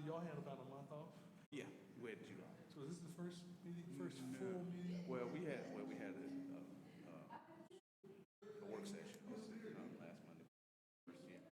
y'all had about a month off? Yeah, we had July. So is this the first meeting, first full meeting? Well, we had a work session last Monday. First, yeah.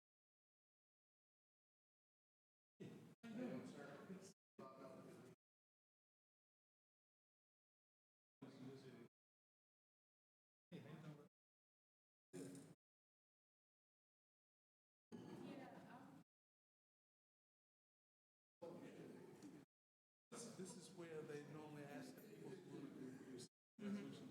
This is where they normally ask the people who want to do resolution.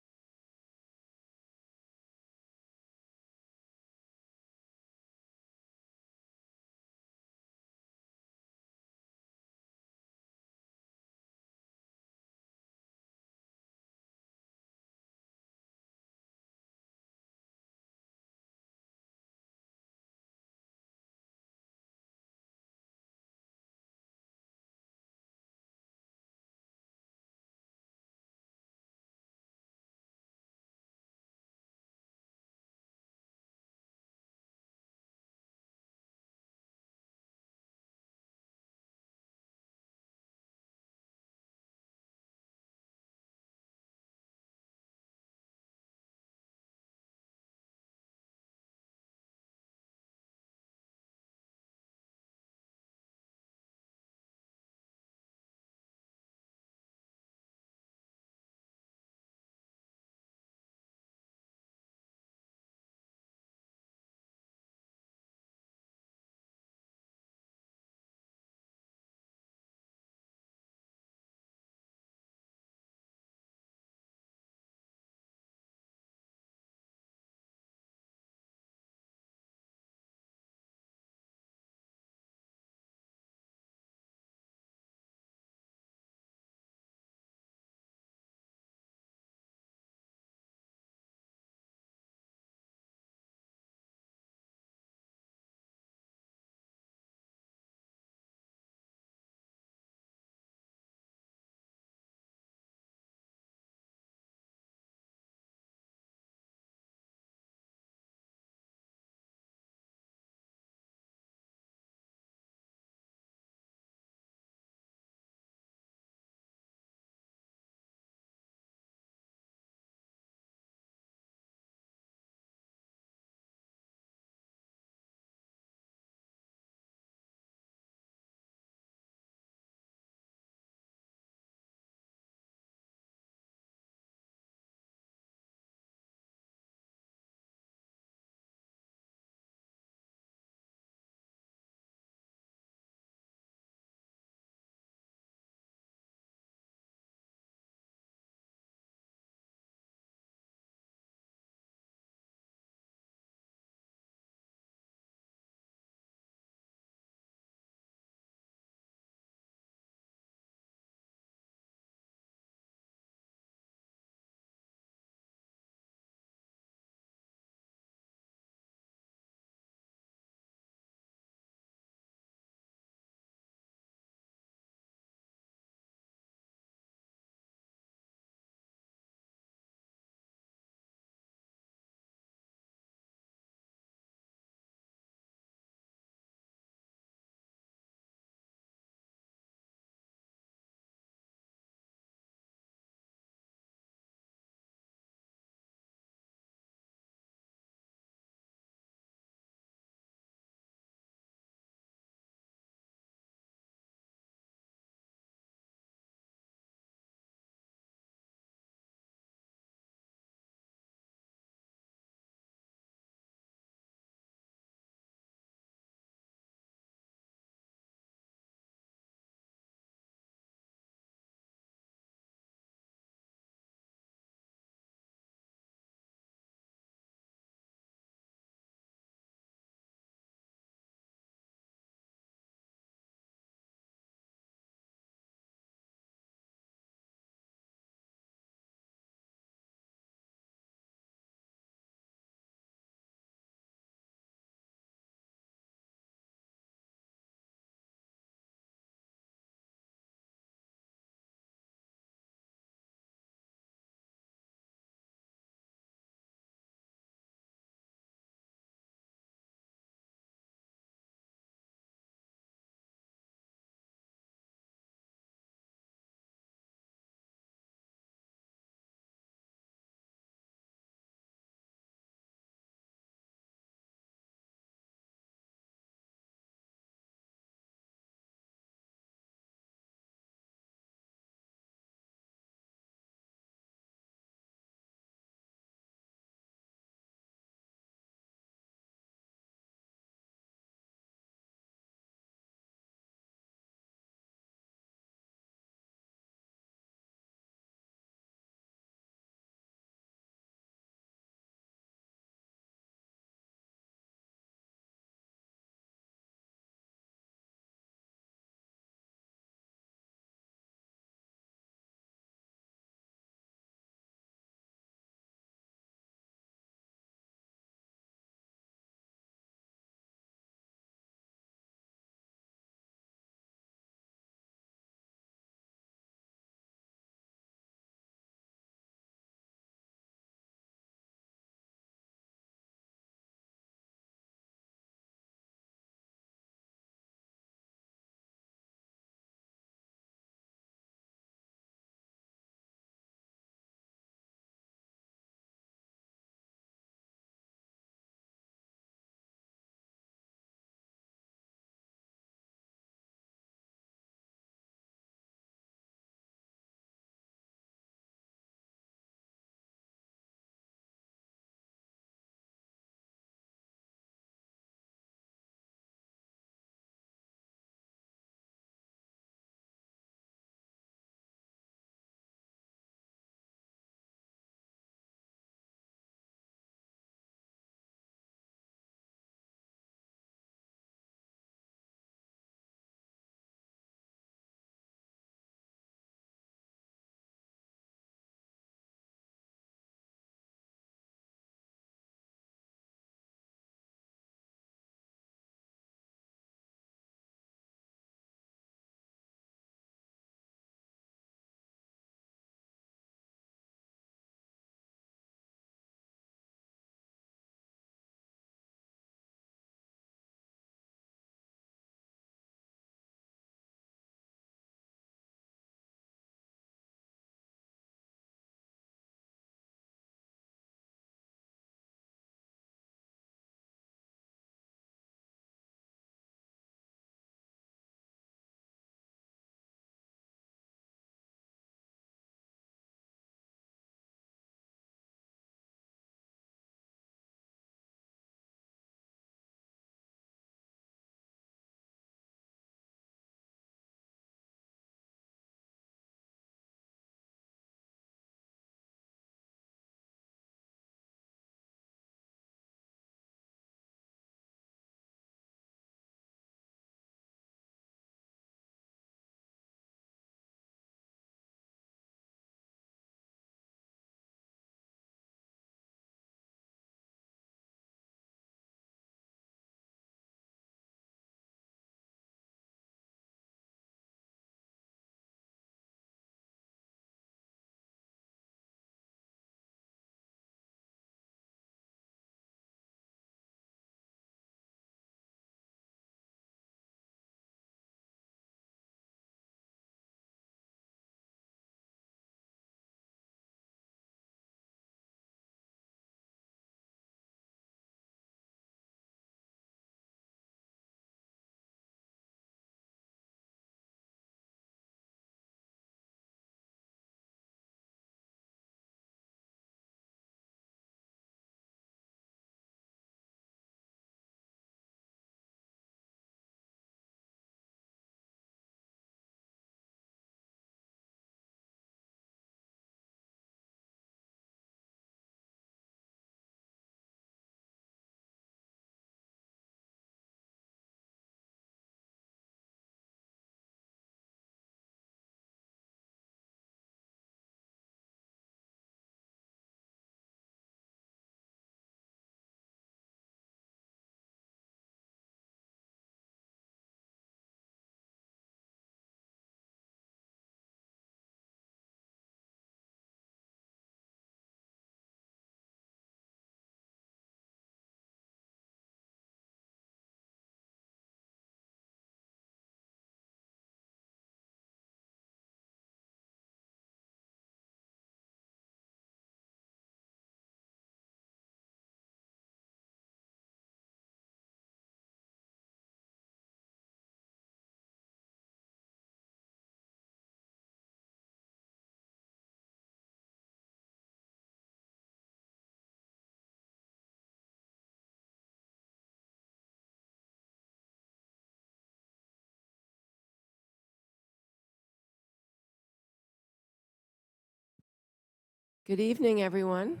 Good evening, everyone.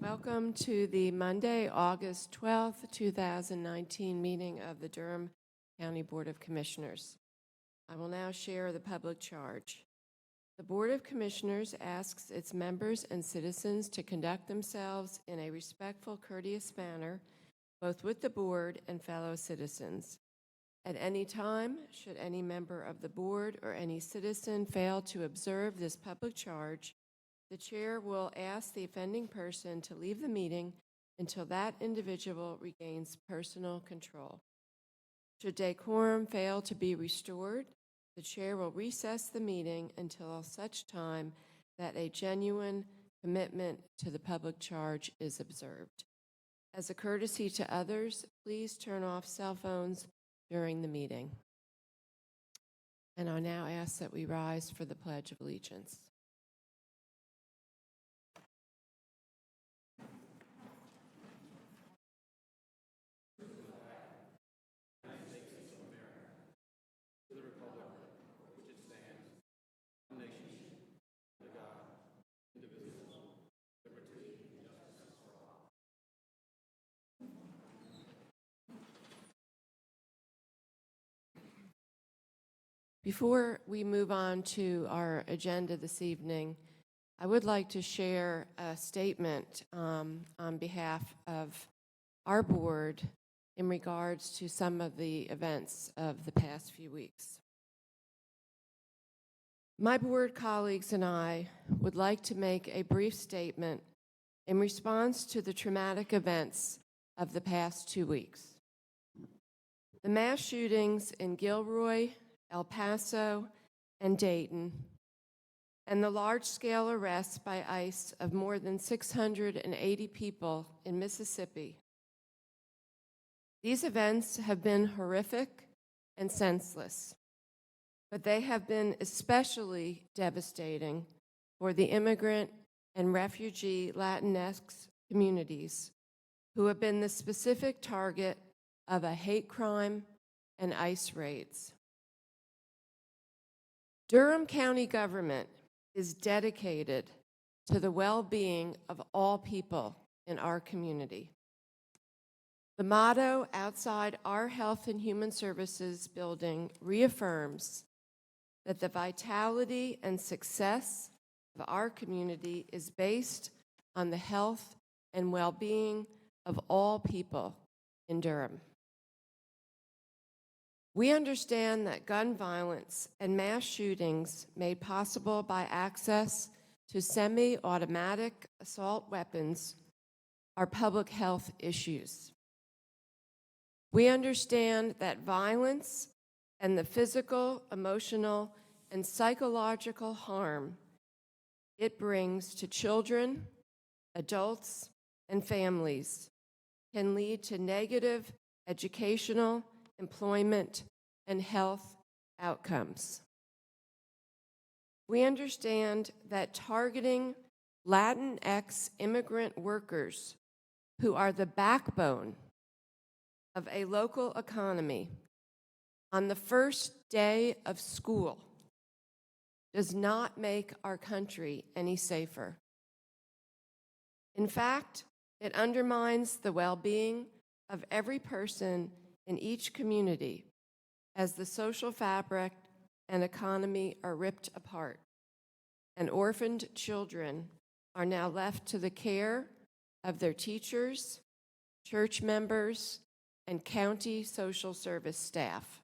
Welcome to the Monday, August 12th, 2019 meeting of the Durham County Board of Commissioners. I will now share the public charge. The Board of Commissioners asks its members and citizens to conduct themselves in a respectful, courteous manner, both with the board and fellow citizens. At any time, should any member of the board or any citizen fail to observe this public charge, the chair will ask the offending person to leave the meeting until that individual regains personal control. Should decorum fail to be restored, the chair will recess the meeting until such time that a genuine commitment to the public charge is observed. As a courtesy to others, please turn off cell phones during the meeting. And I now ask that we rise for the Pledge of Allegiance. Before we move on to our agenda this evening, I would like to share a statement on behalf of our board in regards to some of the events of the past few weeks. My board colleagues and I would like to make a brief statement in response to the traumatic events of the past 2 weeks. The mass shootings in Gilroy, El Paso, and Dayton, and the large-scale arrests by ICE of more than 680 people in Mississippi. These events have been horrific and senseless, but they have been especially devastating for the immigrant and refugee Latinx communities who have been the specific target of a hate crime and ICE raids. Durham County government is dedicated to the well-being of all people in our community. The motto outside our Health and Human Services building reaffirms that the vitality and success of our community is based on the health and well-being of all people in Durham. We understand that gun violence and mass shootings made possible by access to semi-automatic assault weapons are public health issues. We understand that violence and the physical, emotional, and psychological harm it brings to children, adults, and families can lead to negative educational, employment, and health outcomes. We understand that targeting Latinx immigrant workers who are the backbone of a local economy on the first day of school does not make our country any safer. In fact, it undermines the well-being of every person in each community as the social fabric and economy are ripped apart, and orphaned children are now left to the care of their teachers, church members, and county social service staff.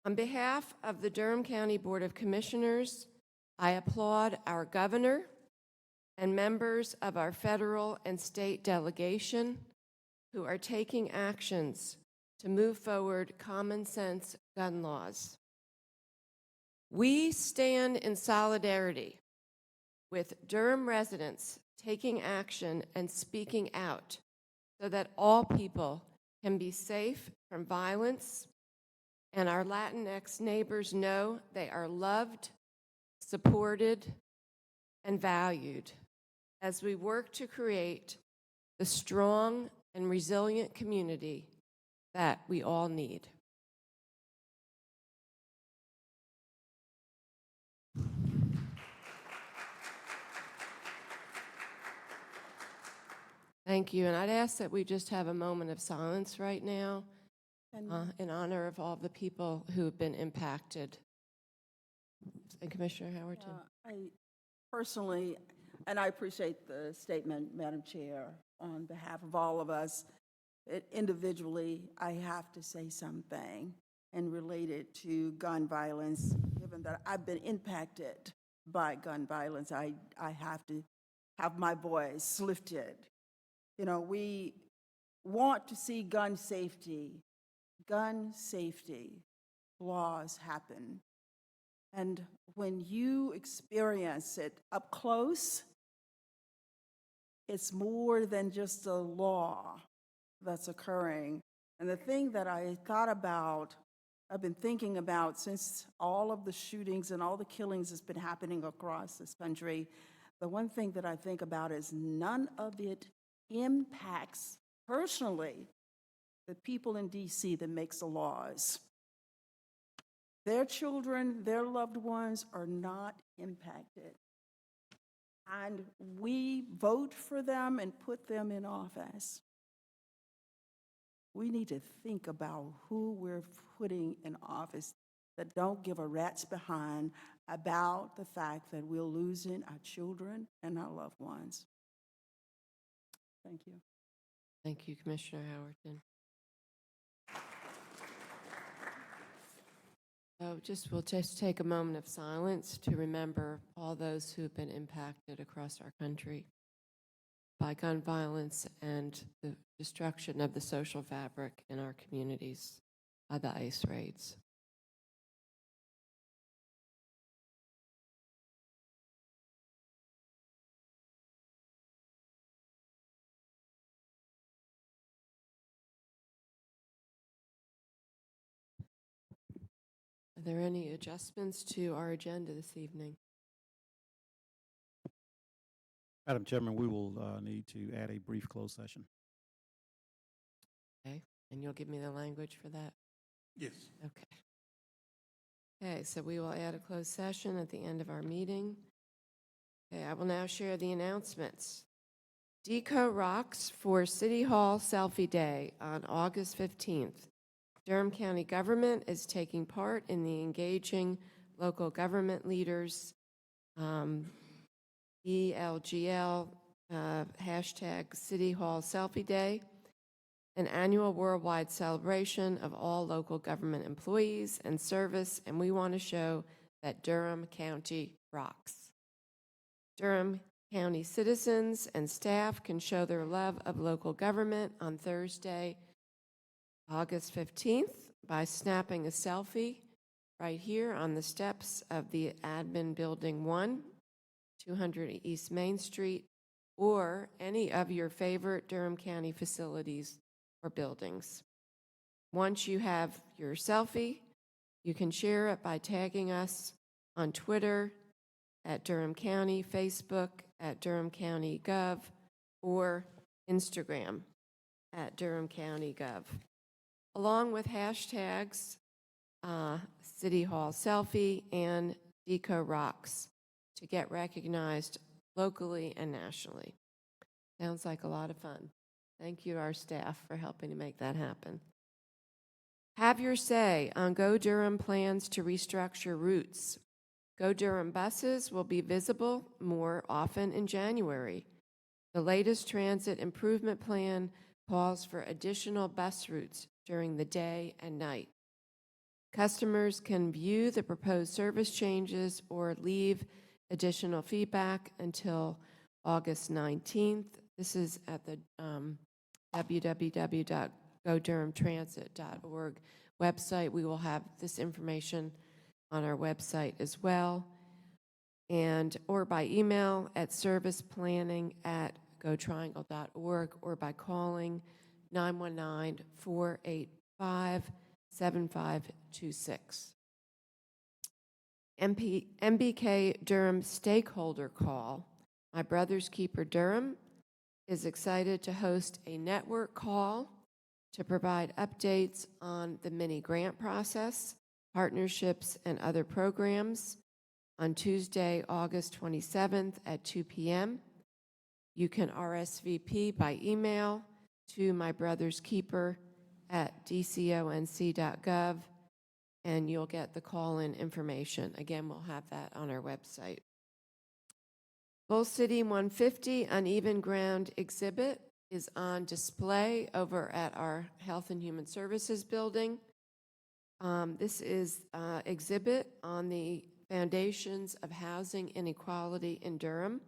On behalf of the Durham County Board of Commissioners, I applaud our governor and members of our federal and state delegation who are taking actions to move forward common sense gun laws. We stand in solidarity with Durham residents taking action and speaking out so that all people can be safe from violence, and our Latinx neighbors know they are loved, supported, and valued as we work to create the strong and resilient community that we all need. Thank you, and I'd ask that we just have a moment of silence right now in honor of all the people who have been impacted. And Commissioner Howerton. I personally, and I appreciate the statement, Madam Chair, on behalf of all of us. Individually, I have to say something and related to gun violence. Given that I've been impacted by gun violence, I have to have my voice lifted. You know, we want to see gun safety laws happen. And when you experience it up close, it's more than just a law that's occurring. And the thing that I've been thinking about since all of the shootings and all the killings that's been happening across this country, the one thing that I think about is none of it impacts personally the people in D.C. that makes the laws. Their children, their loved ones are not impacted. And we vote for them and put them in office. We need to think about who we're putting in office that don't give a rat's behind about the fact that we're losing our children and our loved ones. Thank you. Thank you, Commissioner Howerton. We'll just take a moment of silence to remember all those who have been impacted across our country by gun violence and the destruction of the social fabric in our communities by the ICE raids. Are there any adjustments to our agenda this evening? Madam Chairman, we will need to add a brief closed session. Okay, and you'll give me the language for that? Yes. Okay. Okay, so we will add a closed session at the end of our meeting. Okay, I will now share the announcements. Deco Rocks for City Hall Selfie Day on August 15th. Durham County government is taking part in the Engaging Local Government Leaders ELGL hashtag City Hall Selfie Day, an annual worldwide celebration of all local government employees and service, and we want to show that Durham County rocks. Durham County citizens and staff can show their love of local government on Thursday, August 15th by snapping a selfie right here on the steps of the Admin Building 1, 200 East Main Street, or any of your favorite Durham County facilities or buildings. Once you have your selfie, you can share it by tagging us on Twitter at Durham County, Facebook at Durham County Gov, or Instagram at Durham County Gov, along with hashtags City Hall Selfie and Deco Rocks to get recognized locally and nationally. Sounds like a lot of fun. Thank you to our staff for helping to make that happen. Have your say on Go Durham plans to restructure routes. Go Durham buses will be visible more often in January. The latest transit improvement plan calls for additional bus routes during the day and night. Customers can view the proposed service changes or leave additional feedback until August 19th. This is at the www.godurhamtransit.org website. We will have this information on our website as well, or by email at serviceplanning@gotriangle.org, or by calling 919-485-7526. MBK Durham Stakeholder Call. My Brother's Keeper Durham is excited to host a network call to provide updates on the mini grant process, partnerships, and other programs on Tuesday, August 27th at 2 p.m. You can RSVP by email to mybrother'skeeper@dconc.gov, and you'll get the call-in information. Again, we'll have that on our website. Bull City 150 Uneven Ground exhibit is on display over at our Health and Human Services building. This is an exhibit on the foundations of housing inequality in Durham.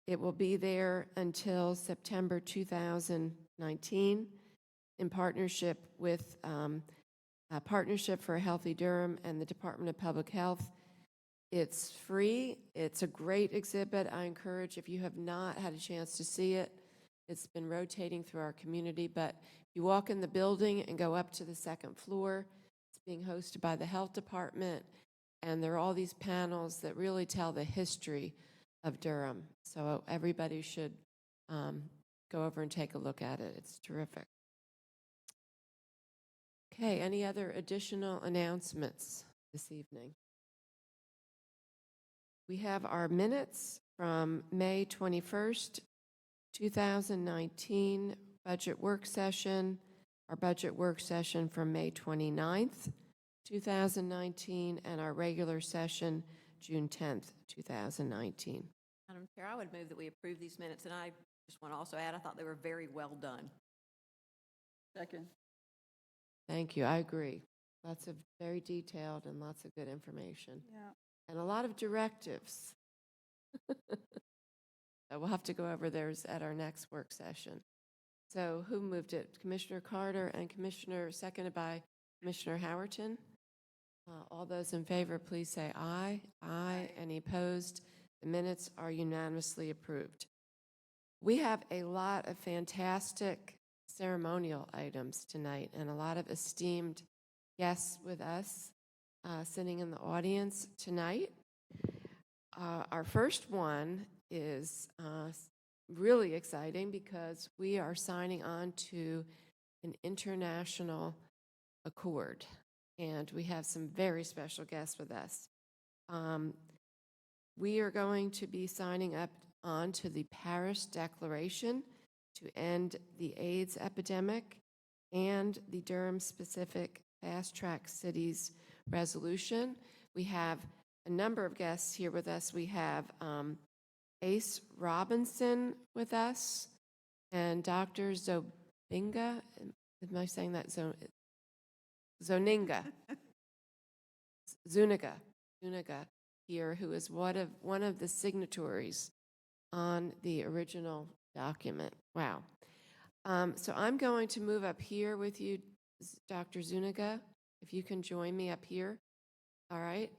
It will be there until September 2019 in partnership with Partnership for a Healthy Durham and the Department of Public Health. It's free. It's a great exhibit. I encourage, if you have not had a chance to see it, it's been rotating through our community, but you walk in the building and go up to the second floor. It's being hosted by the health department, and there are all these panels that really tell the history of Durham. So everybody should go over and take a look at it. It's terrific. Okay, any other additional announcements this evening? We have our minutes from May 21st, 2019 budget work session, our budget work session from May 29th, 2019, and our regular session June 10th, 2019. Madam Chair, I would move that we approve these minutes, and I just want to also add, I thought they were very well done. Second. Thank you, I agree. Lots of very detailed and lots of good information. Yeah. And a lot of directives. So we'll have to go over those at our next work session. So who moved it? Commissioner Carter and seconded by Commissioner Howerton. All those in favor, please say aye. Aye. Any opposed? The minutes are unanimously approved. We have a lot of fantastic ceremonial items tonight and a lot of esteemed guests with us sitting in the audience tonight. Our first one is really exciting because we are signing on to an international accord, and we have some very special guests with us. We are going to be signing up on to the Paris Declaration to end the AIDS epidemic and the Durham-specific fast-track cities resolution. We have a number of guests here with us. We have Ace Robinson with us and Dr. Zobinga. Am I saying that? Zuniga here, who is one of the signatories on the original document. Wow. So I'm going to move up here with you, Dr. Zuniga, if you can join me up here. All right.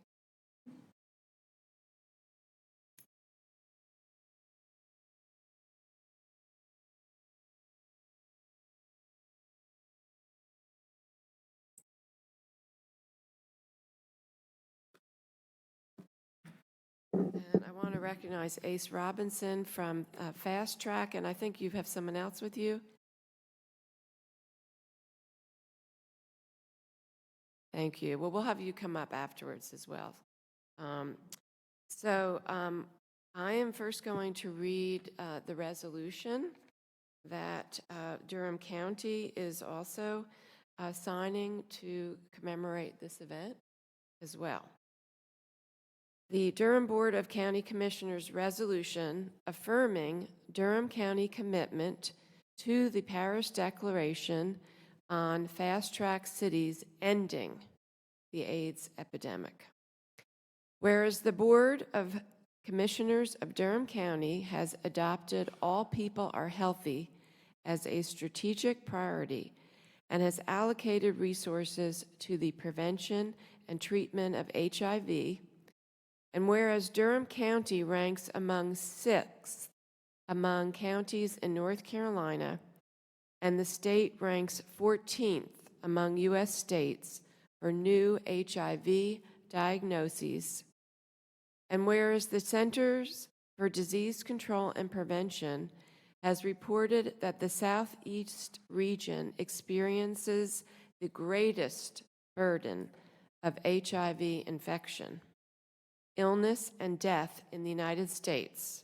And I want to recognize Ace Robinson from Fast Track, and I think you have someone else with you. Thank you. Well, we'll have you come up afterwards as well. I am first going to read the resolution that Durham County is also signing to commemorate this event as well. The Durham Board of County Commissioners resolution affirming Durham County commitment to the Paris Declaration on fast-track cities ending the AIDS epidemic. Whereas the Board of Commissioners of Durham County has adopted All People Are Healthy as a strategic priority and has allocated resources to the prevention and treatment of HIV, and whereas Durham County ranks among 6th among counties in North Carolina, and the state ranks 14th among U.S. states for new HIV diagnoses, and whereas the Centers for Disease Control and Prevention has reported that the Southeast region experiences the greatest burden of HIV infection, illness, and death in the United States,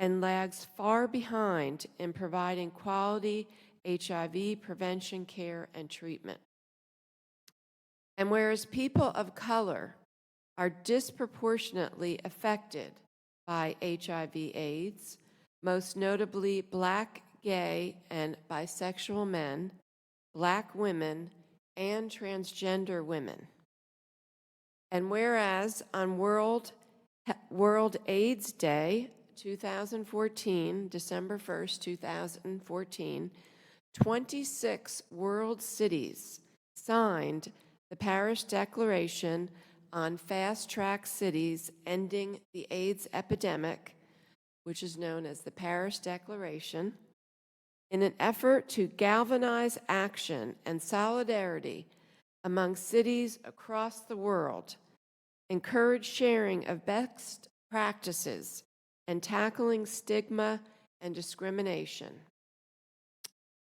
and lags far behind in providing quality HIV prevention care and treatment. And whereas people of color are disproportionately affected by HIV/AIDS, most notably Black, gay, and bisexual men, Black women, and transgender women. And whereas on World AIDS Day 2014, December 1st, 2014, 26 world cities signed the Paris Declaration on Fast-Track Cities Ending the AIDS Epidemic, which is known as the Paris Declaration, in an effort to galvanize action and solidarity among cities across the world, encourage sharing of best practices, and tackling stigma and discrimination.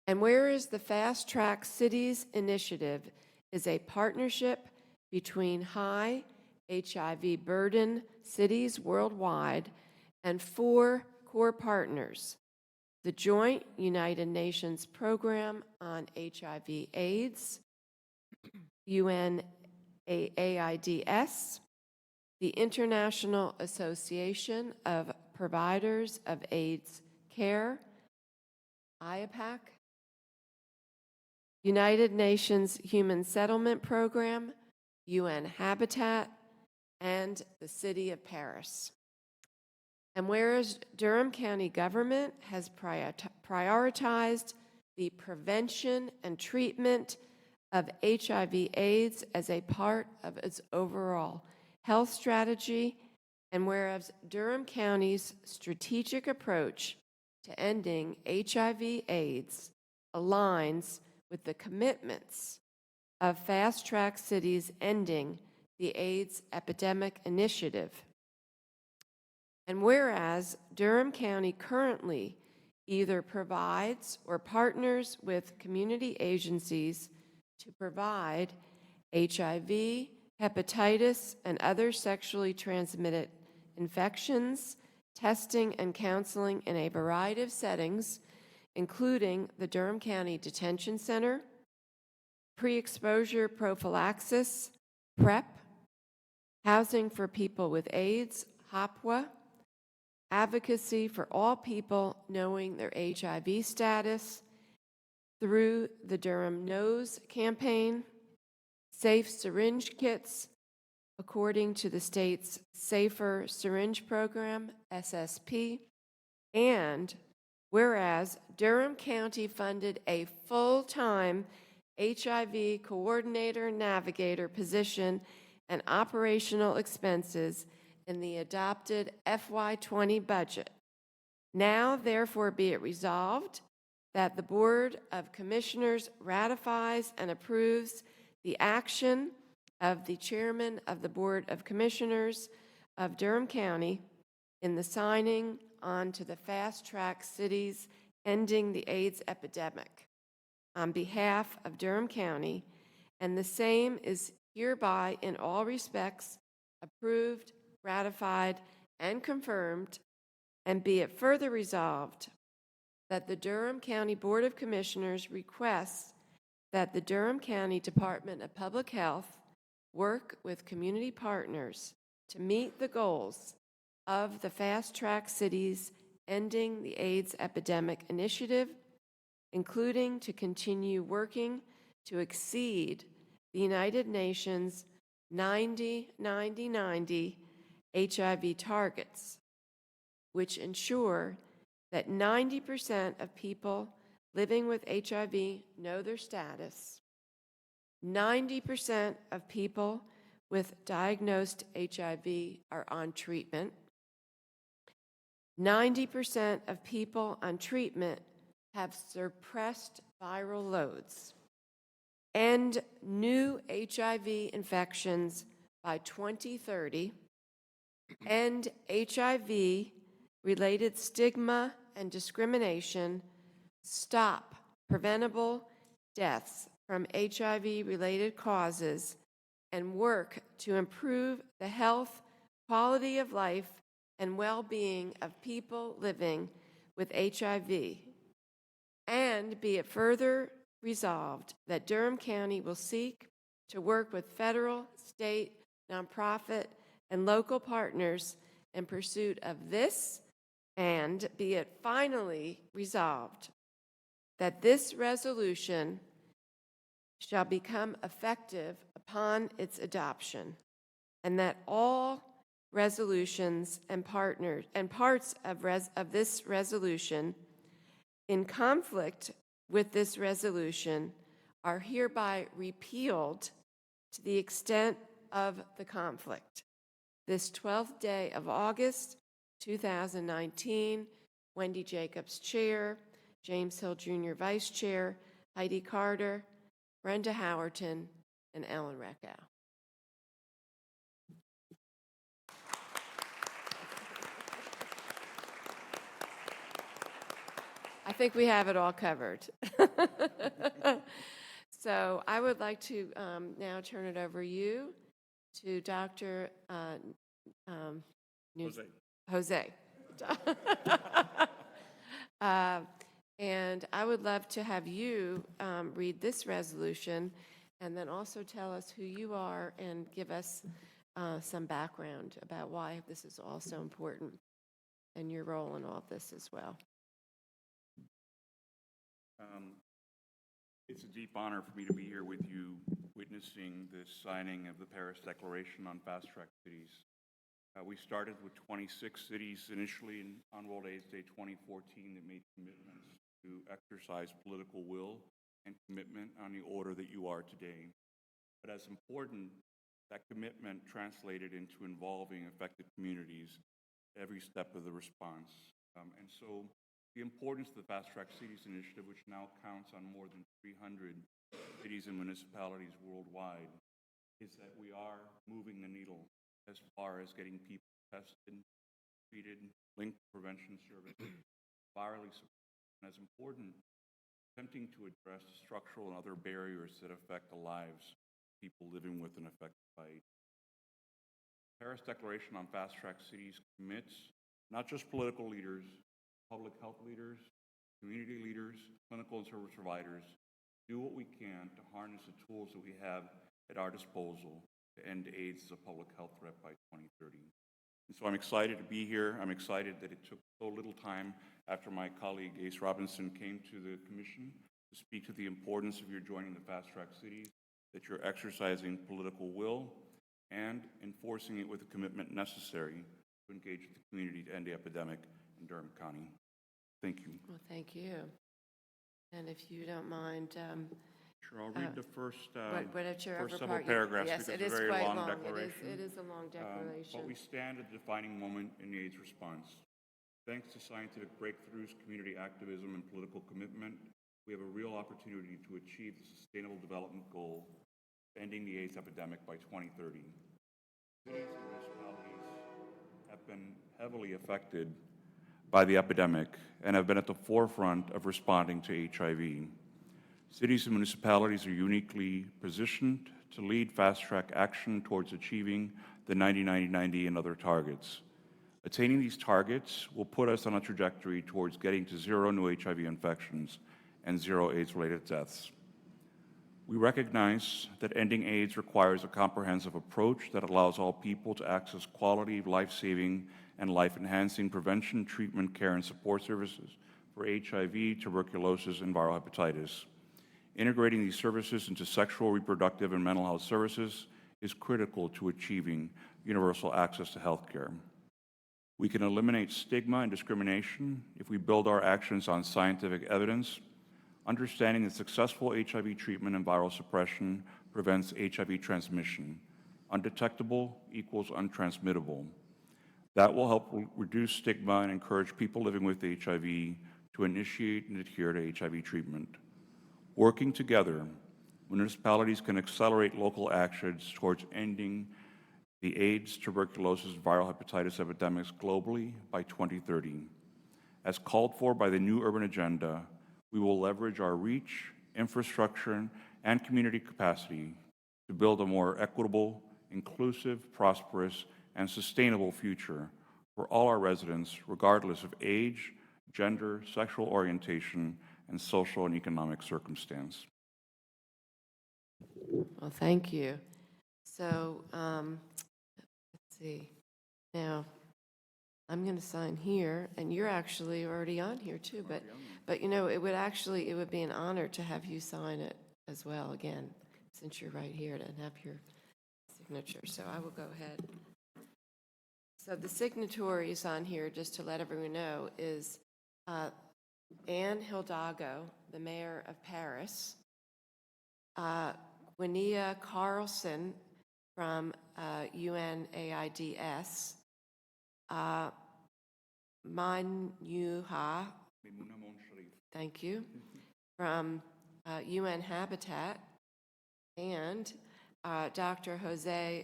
And whereas the Fast Track Cities initiative is a partnership between high HIV burden cities worldwide and 4 core partners: the Joint United Nations Program on HIV/AIDS, UNAIDS, the International Association of Providers of AIDS Care, IAPAC, United Nations Human Settlement Program, UN Habitat, and the City of Paris. And whereas Durham County government has prioritized the prevention and treatment of HIV/AIDS as a part of its overall health strategy, and whereas Durham County's strategic approach to ending HIV/AIDS aligns with the commitments of Fast Track Cities Ending the AIDS Epidemic Initiative. And whereas Durham County currently either provides or partners with community agencies to provide HIV, hepatitis, and other sexually transmitted infections, testing and counseling in a variety of settings, including the Durham County Detention Center, pre-exposure prophylaxis, PrEP, housing for people with AIDS, HOPWA, advocacy for all people knowing their HIV status through the Durham Knows campaign, safe syringe kits according to the state's Safer Syringe Program, SSP, and whereas Durham County funded a full-time HIV coordinator navigator position and operational expenses in the adopted FY20 budget. Now, therefore, be it resolved that the Board of Commissioners ratifies and approves the action of the Chairman of the Board of Commissioners of Durham County in the signing on to the Fast Track Cities Ending the AIDS Epidemic on behalf of Durham County, and the same is hereby in all respects approved, ratified, and confirmed, and be it further resolved that the Durham County Board of Commissioners requests that the Durham County Department of Public Health work with community partners to meet the goals of the Fast Track Cities Ending the AIDS Epidemic Initiative, including to continue working to exceed the United Nations 90-90-90 HIV targets, which ensure that 90% of people living with HIV know their status, 90% of people with diagnosed HIV are on treatment, 90% of people on treatment have suppressed viral loads, end new HIV infections by 2030, end HIV-related stigma and discrimination, stop preventable deaths from HIV-related causes, and work to improve the health, quality of life, and well-being of people living with HIV. And be it further resolved that Durham County will seek to work with federal, state, nonprofit, and local partners in pursuit of this, and be it finally resolved that this resolution shall become effective upon its adoption, and that all resolutions and parts of this resolution in conflict with this resolution are hereby repealed to the extent of the conflict. This 12th day of August, 2019, Wendy Jacobs, Chair, James Hill Jr., Vice Chair, Heidi Carter, Brenda Howerton, and Ellen Reckow. I think we have it all covered. So I would like to now turn it over to Dr. Jose. And I would love to have you read this resolution and then also tell us who you are and give us some background about why this is all so important and your role in all of this as well. It's a deep honor for me to be here with you, witnessing the signing of the Paris Declaration on Fast Track Cities. We started with 26 cities initially on World AIDS Day 2014 that made commitments to exercise political will and commitment on the order that you are today. But as important, that commitment translated into involving affected communities every step of the response. And so the importance of the Fast Track Cities initiative, which now counts on more than 300 cities and municipalities worldwide, is that we are moving the needle as far as getting people tested, treated, linked to prevention services, virally supported, and as important, attempting to address the structural and other barriers that affect the lives of people living with and affected by AIDS. The Paris Declaration on Fast Track Cities commits not just political leaders, public health leaders, community leaders, clinical and service providers, do what we can to harness the tools that we have at our disposal to end AIDS as a public health threat by 2030. And so I'm excited to be here. I'm excited that it took so little time after my colleague Ace Robinson came to the commission to speak to the importance of your joining the Fast Track Cities, that you're exercising political will and enforcing it with the commitment necessary to engage with the community to end the epidemic in Durham County. Thank you. Well, thank you. And if you don't mind, Sure, I'll read the first whichever several part paragraphs yes, because it it's is a very quite long long. declaration. It is a long declaration. But we stand at a defining moment in the AIDS response. Thanks to scientific breakthroughs, community activism, and political commitment, we have a real opportunity to achieve the Sustainable Development Goal of ending the AIDS epidemic by 2030. Cities and municipalities have been heavily affected by the epidemic and have been at the forefront of responding to HIV. Cities and municipalities are uniquely positioned to lead fast-track action towards achieving the 90-90-90 and other targets. Attaining these targets will put us on a trajectory towards getting to zero new HIV infections and zero AIDS-related deaths. We recognize that ending AIDS requires a comprehensive approach that allows all people to access quality, life-saving, and life-enhancing prevention, treatment, care, and support services for HIV, tuberculosis, and viral hepatitis. Integrating these services into sexual, reproductive, and mental health services is critical to achieving universal access to health care. We can eliminate stigma and discrimination if we build our actions on scientific evidence, understanding that successful HIV treatment and viral suppression prevents HIV transmission. Undetectable equals untransmittable. That will help reduce stigma and encourage people living with HIV to initiate and adhere to HIV treatment. Working together, municipalities can accelerate local actions towards ending the AIDS, tuberculosis, viral hepatitis epidemics globally by 2030. As called for by the New Urban Agenda, we will leverage our reach, infrastructure, and community capacity to build a more equitable, inclusive, prosperous, and sustainable future for all our residents, regardless of age, gender, sexual orientation, and social and economic circumstance. Well, thank you. So, let's see. Now, I'm going to sign here, and you're actually already on here too, but you know, it would be an honor to have you sign it as well again, since you're right here and have your signature. So I will go ahead. So the signatories on here, just to let everyone know, is Anne Hidalgo, the mayor of Paris, Gwinnea Carlson from UNAIDS, Manyuha, thank you, from UN Habitat, and Dr. Jose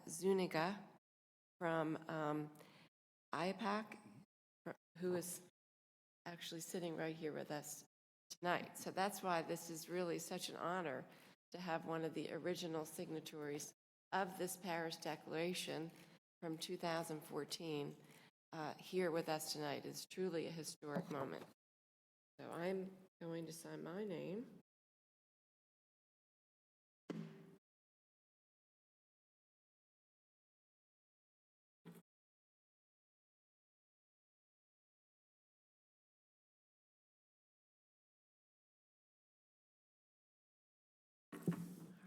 Zuniga from IPAC, who is actually sitting right here with us tonight. So that's why this is really such an honor to have one of the original signatories of this Paris Declaration from 2014 here with us tonight. It's truly a historic moment. So I'm going to sign my name.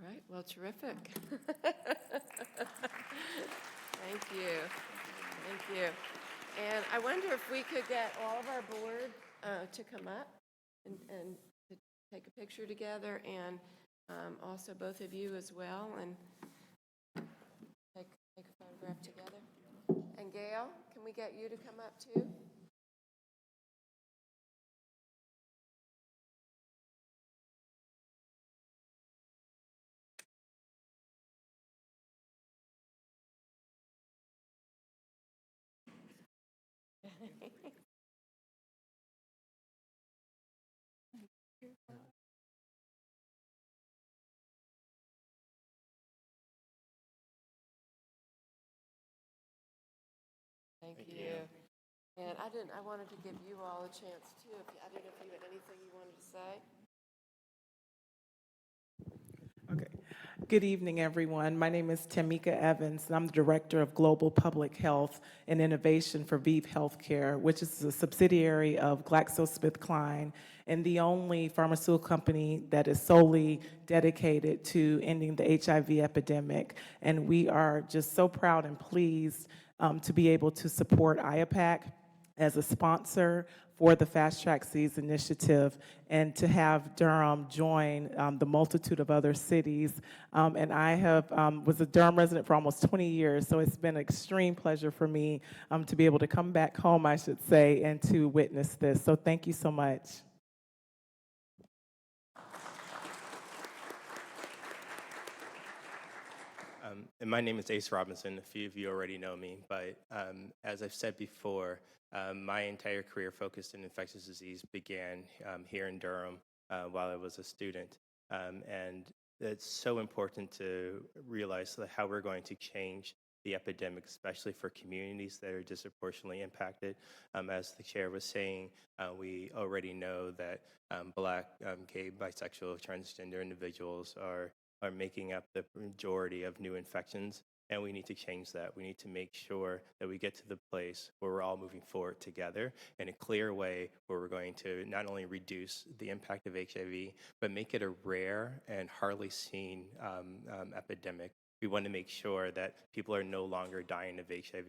All right, well, terrific. Thank you. Thank you. And I wonder if we could get all of our board to come up and to take a picture together, and also both of you as well, and take a photograph together. And Gail, can we get you to come up too? Thank you. And I wanted to give you all a chance too. I didn't know if you had anything you wanted to say. Okay. Good evening, everyone. My name is Tamika Evans, and I'm the Director of Global Public Health and Innovation for ViiV Healthcare, which is a subsidiary of GlaxoSmithKline and the only pharmaceutical company that is solely dedicated to ending the HIV epidemic. And we are just so proud and pleased to be able to support IAPAC as a sponsor for the Fast Track Seas initiative, and to have Durham join the multitude of other cities. And I was a Durham resident for almost 20 years, so it's been an extreme pleasure for me to be able to come back home, I should say, and to witness this. So thank you so much. And my name is Ace Robinson. A few of you already know me, but as I've said before, my entire career focused in infectious disease began here in Durham while I was a student. And it's so important to realize how we're going to change the epidemic, especially for communities that are disproportionately impacted. As the chair was saying, we already know that Black, gay, bisexual, transgender individuals are making up the majority of new infections, and we need to change that. We need to make sure that we get to the place where we're all moving forward together in a clear way, where we're going to not only reduce the impact of HIV, but make it a rare and hardly seen epidemic. We want to make sure that people are no longer dying of HIV.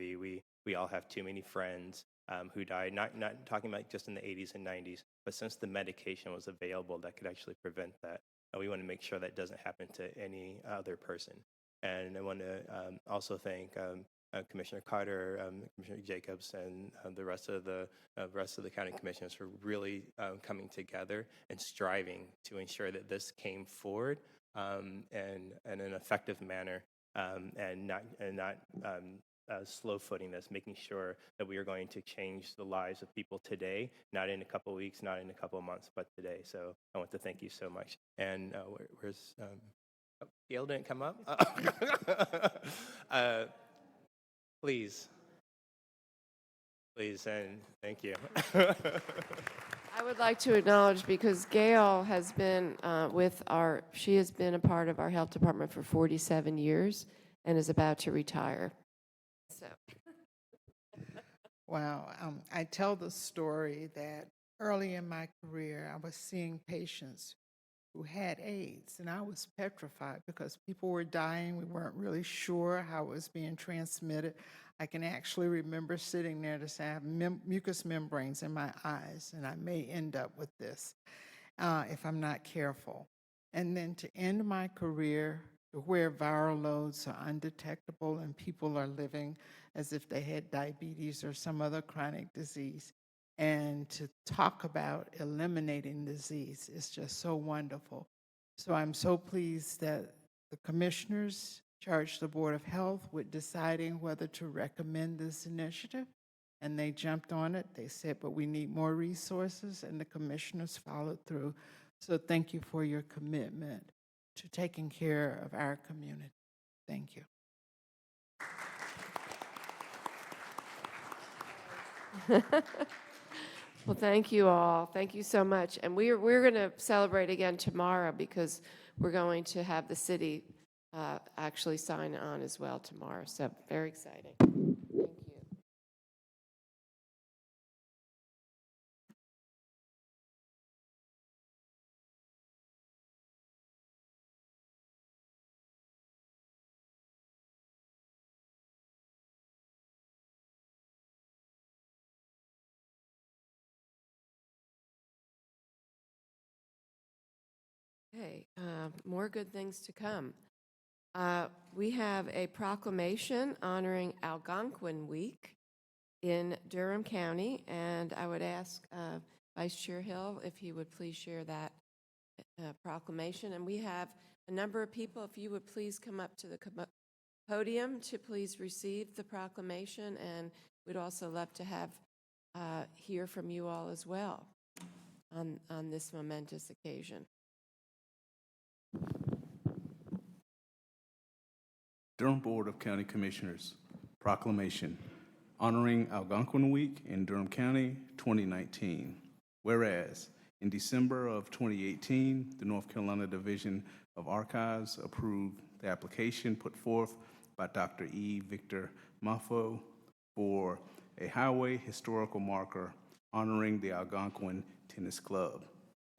We all have too many friends who died, not talking about just in the 80s and 90s, but since the medication was available that could actually prevent that. And we want to make sure that doesn't happen to any other person. And I want to also thank Commissioner Carter, Commissioner Jacobs, and the rest of the county commissioners for really coming together and striving to ensure that this came forward in an effective manner, and not slow footing this, making sure that we are going to change the lives of people today, not in a couple of weeks, not in a couple of months, but today. So I want to thank you so much. And where's Gail didn't come up? Please. please, and thank you. I would like to acknowledge, because Gail has been she has been a part of our health department for 47 years and is about to retire. So, Wow. I tell the story that early in my career, I was seeing patients who had AIDS, and I was petrified because people were dying. We weren't really sure how it was being transmitted. I can actually remember sitting there to say I have mucous membranes in my eyes, and I may end up with this if I'm not careful. And then to end my career where viral loads are undetectable and people are living as if they had diabetes or some other chronic disease, and to talk about eliminating disease is just so wonderful. So I'm so pleased that the commissioners charged the Board of Health with deciding whether to recommend this initiative, and they jumped on it. They said, but we need more resources, and the commissioners followed through. So thank you for your commitment to taking care of our community. Thank you. well, thank you all. Thank you so much. And we're going to celebrate again tomorrow, because we're going to have the city actually sign on as well tomorrow. So very exciting. Thank you. Okay, more good things to come. We have a proclamation honoring Algonquin Week in Durham County, and I would ask Vice Chair Hill if he would please share that proclamation. And we have a number of people, if you would please come up to the podium to please receive the proclamation, and we'd also love to have hear from you all as well on this momentous occasion. Durham Board of County Commissioners, proclamation honoring Algonquin Week in Durham County 2019. Whereas in December of 2018, the North Carolina Division of Archives approved the application put forth by Dr. E. Victor Maffo for a highway historical marker honoring the Algonquin Tennis Club.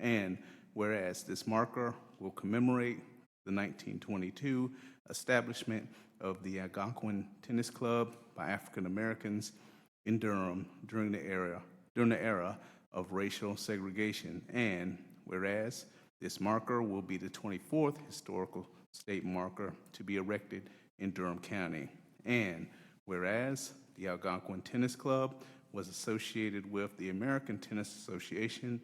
And whereas this marker will commemorate the 1922 establishment of the Algonquin Tennis Club by African Americans in Durham during the era of racial segregation. And whereas this marker will be the 24th historical state marker to be erected in Durham County. And whereas the Algonquin Tennis Club was associated with the American Tennis Association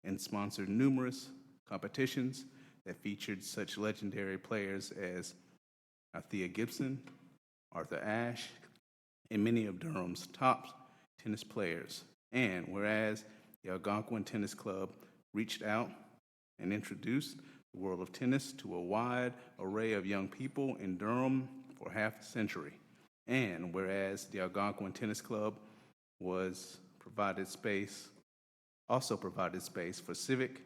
and sponsored numerous competitions that featured such legendary players as Althea Gibson, Arthur Ashe, and many of Durham's top tennis players. And whereas the Algonquin Tennis Club reached out and introduced the world of tennis to a wide array of young people in Durham for half a century. And whereas the Algonquin Tennis Club also provided space for civic,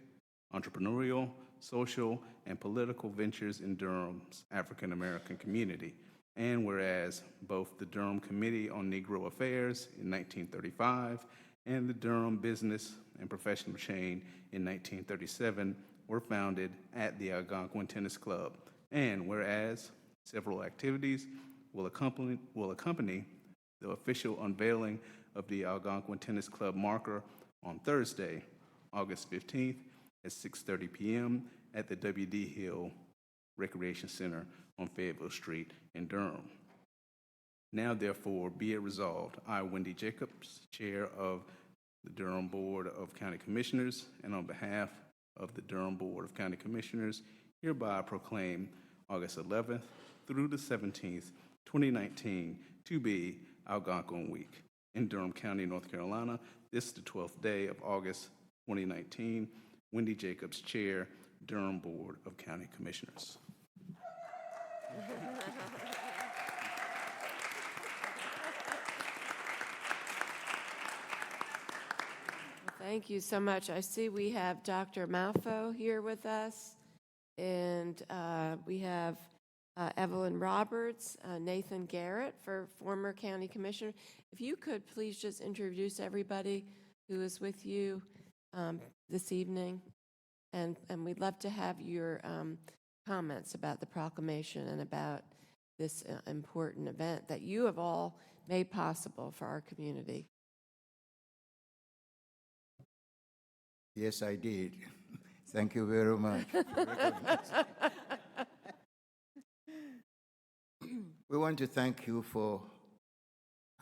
entrepreneurial, social, and political ventures in Durham's African American community. And whereas both the Durham Committee on Negro Affairs in 1935 and the Durham Business and Professional Chain in 1937 were founded at the Algonquin Tennis Club. And whereas several activities will accompany the official unveiling of the Algonquin Tennis Club marker on Thursday, August 15th at 6:30 p.m. at the W.D. Hill Recreation Center on Fayetteville Street in Durham. Now, therefore, be it resolved, I, Wendy Jacobs, Chair of the Durham Board of County Commissioners, and on behalf of the Durham Board of County Commissioners, hereby proclaim August 11th through the 17th, 2019, to be Algonquin Week in Durham County, North Carolina. This is the 12th day of August 2019. Wendy Jacobs, Chair, Durham Board of County Commissioners. Thank you so much. I see we have Dr. Malfo here with us, and we have Evelyn Roberts, Nathan Garrett, for former county commissioner. If you could please just introduce everybody who is with you this evening, and we'd love to have your comments about the proclamation and about this important event that you have all made possible for our community. Yes, I did. Thank you very much. We want to thank you for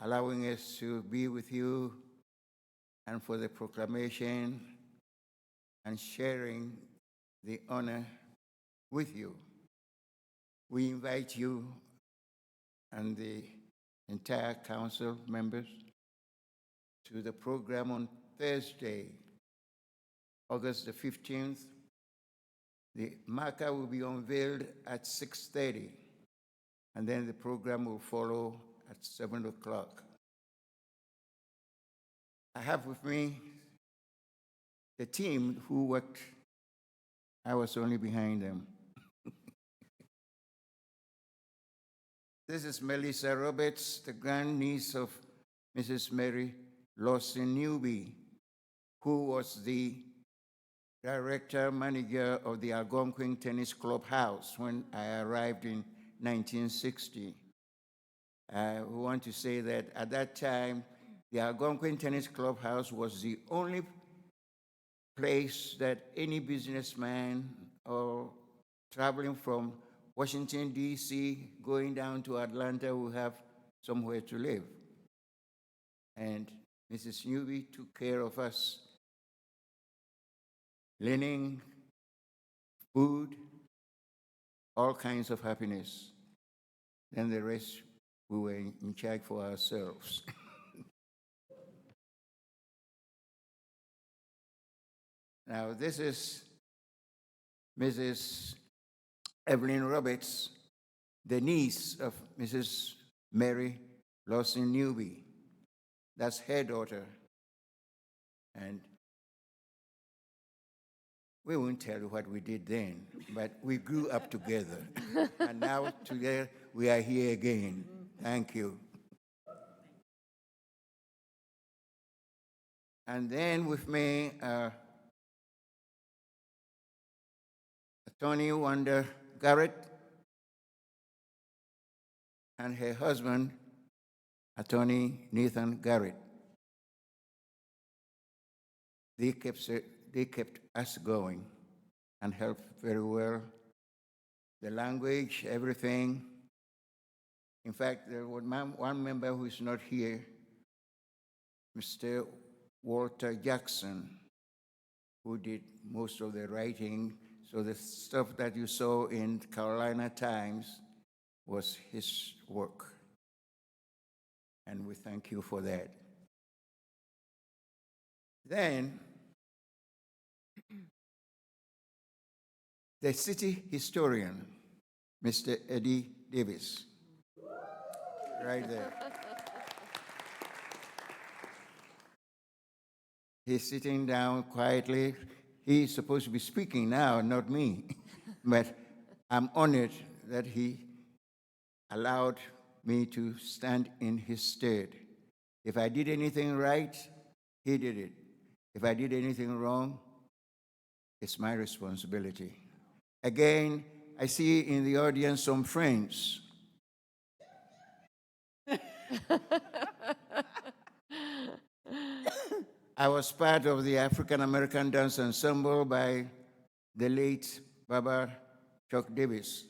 allowing us to be with you and for the proclamation and sharing the honor with you. We invite you and the entire council members to the program on Thursday, August the 15th. The marker will be unveiled at 6:30, and then the program will follow at 7 o'clock. I have with me the team who worked. I was only behind them. This is Melissa Roberts, the grandniece of Mrs. Mary Lawson Newby, who was the director manager of the Algonquin Tennis Club House when I arrived in 1960. We want to say that at that time, the Algonquin Tennis Club House was the only place that any businessman or traveling from Washington, D.C., going down to Atlanta will have somewhere to live. And Mrs. Newby took care of us. Linen, food, all kinds of happiness. Then the rest, we were in charge for ourselves. Now, this is Mrs. Evelyn Roberts, the niece of Mrs. Mary Lawson Newby. That's her daughter. And we won't tell you what we did then, but we grew up together. And now today we are here again. Thank you. And then with me, Attorney Wanda Garrett and her husband, Attorney Nathan Garrett. They kept us going and helped very well. The language, everything. In fact, there was one member who is not here, Mr. Walter Jackson, who did most of the writing. So the stuff that you saw in Carolina Times was his work. And we thank you for that. Then, the city historian, Mr. Eddie Davis, right there. He's sitting down quietly. He's supposed to be speaking now, not me. But I'm honored that he allowed me to stand in his stead. If I did anything right, he did it. If I did anything wrong, it's my responsibility. Again, I see in the audience some friends. I was part of the African American Dance Ensemble by the late Baba Chuck Davis.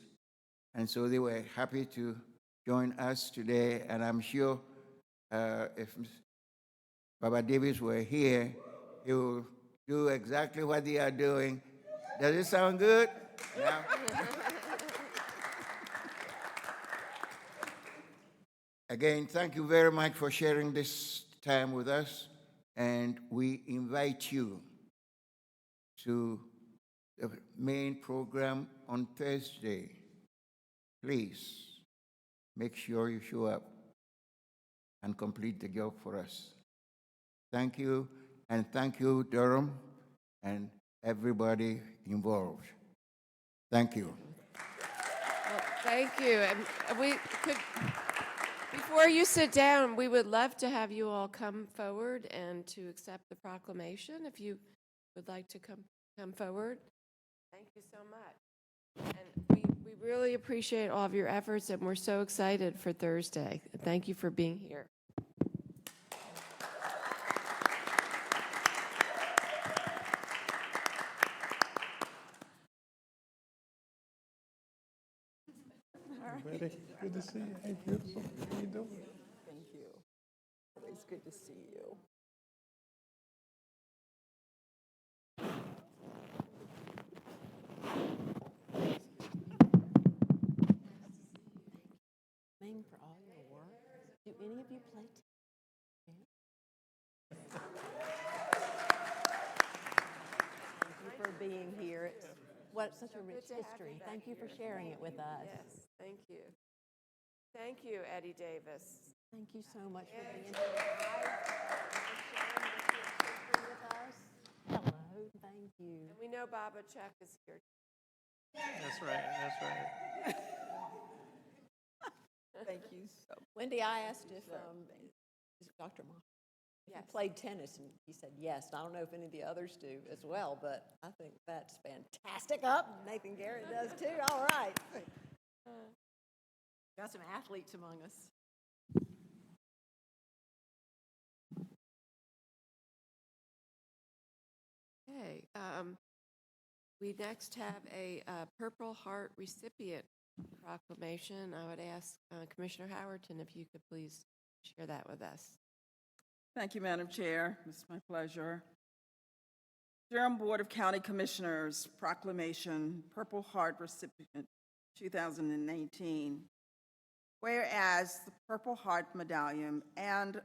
And so they were happy to join us today. And I'm sure if Baba Davis were here, he will do exactly what they are doing. Does it sound good? Now? Again, thank you very much for sharing this time with us. And we invite you to the main program on Thursday. Please make sure you show up and complete the job for us. Thank you, And thank you, Durham, and everybody involved. Thank you. Well, thank you. And we could, before you sit down, we would love to have you all come forward and to accept the proclamation, if you would like to come forward. Thank you so much. And we really appreciate all of your efforts, and we're so excited for Thursday. Thank you for being here. Betty, good to see you. Hey, beautiful. How you doing? Thank you. Always good to see you. For all your work. Do any of you play tennis? Thank you for being here. It's such a rich history. Thank you for sharing it with us. Yes, thank you. Thank you, Eddie Davis. Thank you so much for being here live, for sharing your history with us. Hello, thank you. And we know Baba Chuck is here. That's right, that's right. Thank you so much. Wendy, I asked if Dr. Ma, if Yes. you played tennis, and he said yes. And I don't know if any of the others do as well, but I think that's fantastic. Nathan Garrett does too. All right. Got some athletes among us. Okay, we next have a Purple Heart recipient proclamation. I would ask Commissioner Howerton if you could please share that with us. Thank you, Madam Chair. It's my pleasure. Durham Board of County Commissioners Proclamation, Purple Heart Recipient 2018. Whereas the Purple Heart Medallion and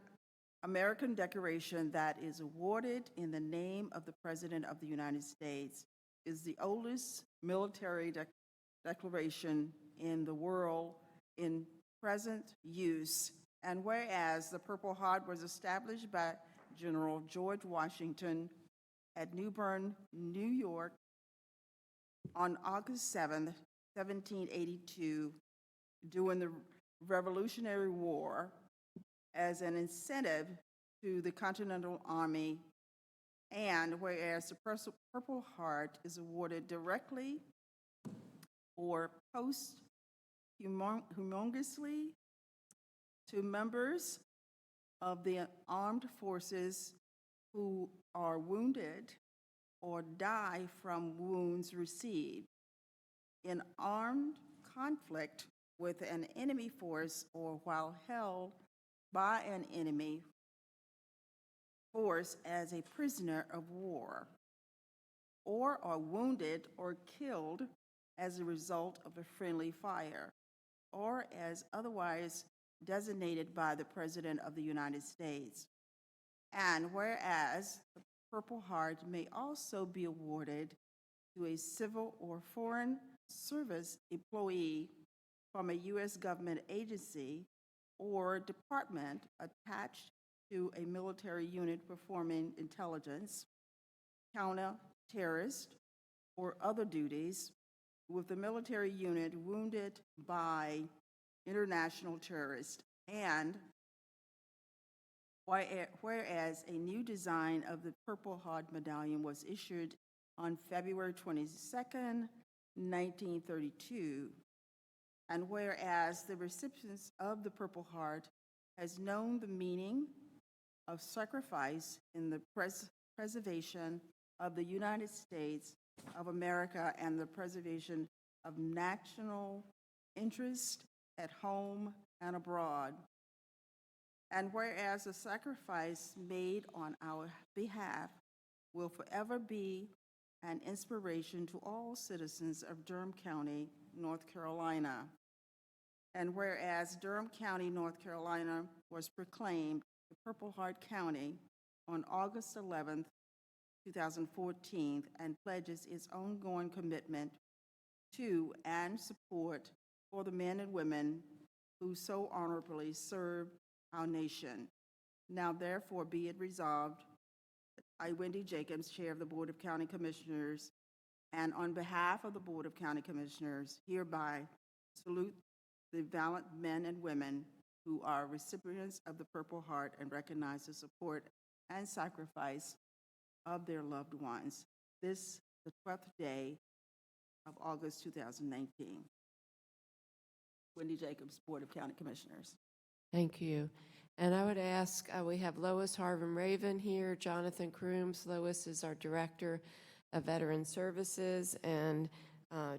American decoration that is awarded in the name of the President of the United States is the oldest military declaration in the world in present use. And whereas the Purple Heart was established by General George Washington at New Bern, New York on August 7th, 1782, during the Revolutionary War, as an incentive to the Continental Army, and whereas the Purple Heart is awarded directly or posthumously to members of the armed forces who are wounded or die from wounds received in armed conflict with an enemy force or while held by an enemy force as a prisoner of war, or are wounded or killed as a result of a friendly fire, or as otherwise designated by the President of the United States. And whereas the Purple Heart may also be awarded to a civil or foreign service employee from a U.S. government agency or department attached to a military unit performing intelligence, counter-terrorist, or other duties with the military unit wounded by international terrorists. And whereas a new design of the Purple Heart Medallion was issued on February 22nd, 1932, and whereas the recipients of the Purple Heart has known the meaning of sacrifice in the preservation of the United States of America and the preservation of national interest at home and abroad. And whereas the sacrifice made on our behalf will forever be an inspiration to all citizens of Durham County, North Carolina. And whereas Durham County, North Carolina was proclaimed the Purple Heart County on August 11th, 2014, and pledges its ongoing commitment to and support for the men and women who so honorably serve our nation. Now therefore be it resolved I, Wendy Jacobs, Chair of the Board of County Commissioners, and on behalf of the Board of County Commissioners, hereby salute the valiant men and women who are recipients of the Purple Heart and recognize the support and sacrifice of their loved ones. This, the 12th day of August 2019. Wendy Jacobs, Board of County Commissioners. Thank you. And I would ask, we have Lois Harvin-Raven here, Jonathan Crooms. Lois is our Director of Veteran Services, and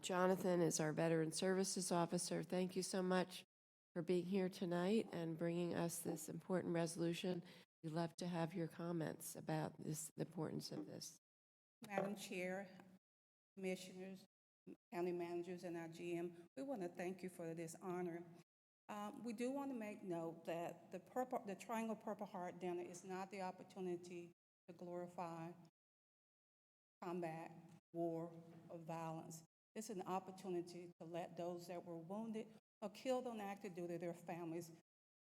Jonathan is our Veteran Services Officer. Thank you so much for being here tonight and bringing us this important resolution. We'd love to have your comments about this, the importance of this. Madam Chair, Commissioners, County Managers, and our GM, we want to thank you for this honor. We do want to make note that the Triangle Purple Heart Dinner is not the opportunity to glorify combat, war, or violence. It's an opportunity to let those that were wounded or killed on active duty, their families,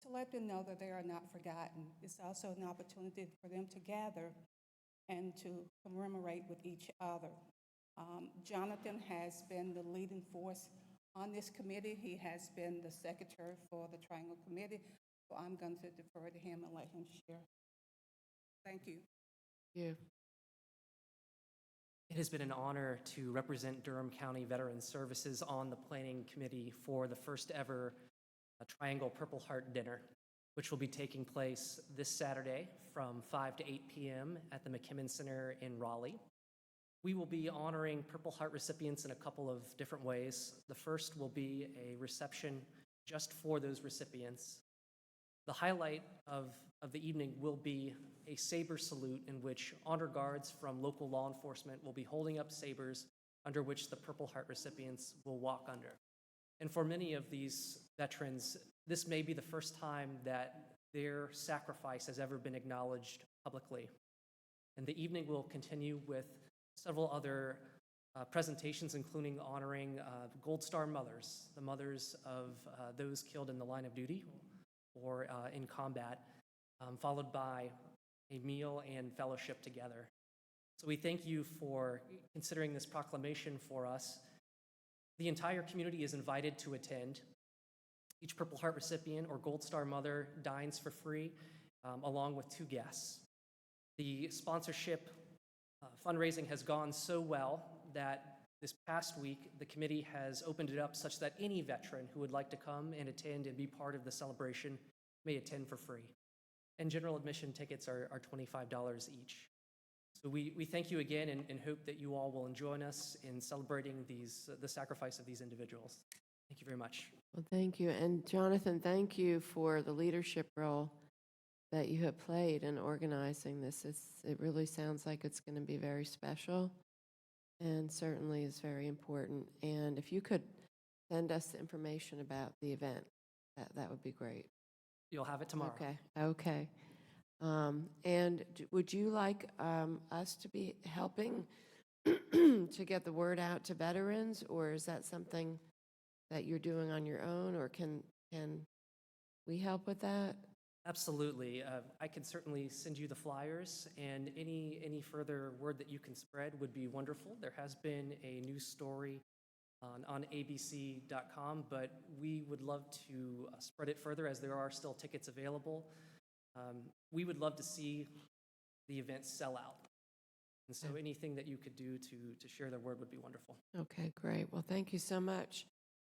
to let them know that they are not forgotten. It's also an opportunity for them to gather and to commemorate with each other. Jonathan has been the leading force on this committee. He has been the secretary for the Triangle Committee, so I'm going to defer to him and let him share. Thank you. Thank you. It has been an honor to represent Durham County Veteran Services on the Planning Committee for the first ever Triangle Purple Heart Dinner, which will be taking place this Saturday from 5 to 8 p.m. at the McKimmon Center in Raleigh. We will be honoring Purple Heart recipients in a couple of different ways. The first will be a reception just for those recipients. The highlight of the evening will be a saber salute in which honor guards from local law enforcement will be holding up sabers under which the Purple Heart recipients will walk under. And for many of these veterans, this may be the first time that their sacrifice has ever been acknowledged publicly. And the evening will continue with several other presentations, including honoring Gold Star mothers, the mothers of those killed in the line of duty or in combat, followed by a meal and fellowship together. So we thank you for considering this proclamation for us. The entire community is invited to attend. Each Purple Heart recipient or Gold Star mother dines for free, along with 2 guests. The sponsorship fundraising has gone so well that this past week, the committee has opened it up such that any veteran who would like to come and attend and be part of the celebration may attend for free. And general admission tickets are $25 each. So we thank you again and hope that you all will join us in celebrating the sacrifice of these individuals. Thank you very much. Well, thank you. And Jonathan, thank you for the leadership role that you have played in organizing this. It really sounds like it's going to be very special and certainly is very important. And if you could send us the information about the event, that would be great. You'll have it tomorrow. Okay. And would you like us to be helping to get the word out to veterans, or is that something that you're doing on your own, or can we help with that? Absolutely. I can certainly send you the flyers, and any further word that you can spread would be wonderful. There has been a news story on abc.com, but we would love to spread it further as there are still tickets available. We would love to see the event sell out. And so anything that you could do to share the word would be wonderful. Okay, great. Well, thank you so much.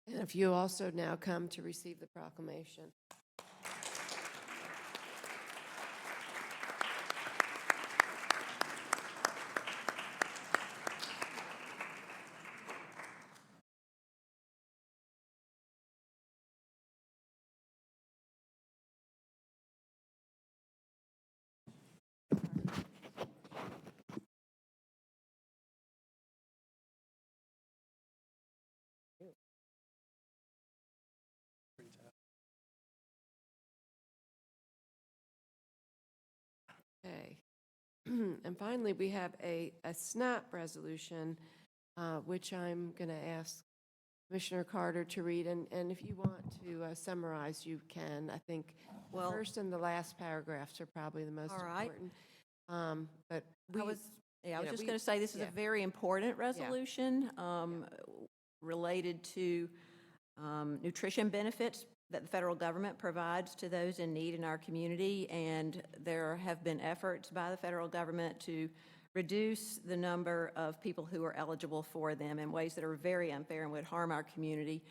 And if you also now come to receive the proclamation. Okay. And finally, we have a SNAP resolution, which I'm going to ask Commissioner Carter to read. And if you want to summarize, you can. I think the first and the last paragraphs are probably the most All right. important. But I we, was you know, just we- going to say this is yeah. a very important resolution related to nutrition benefits that the federal government provides to those in need in our community. And there have been efforts by the federal government to reduce the number of people who are eligible for them in ways that are very unfair and would harm our community.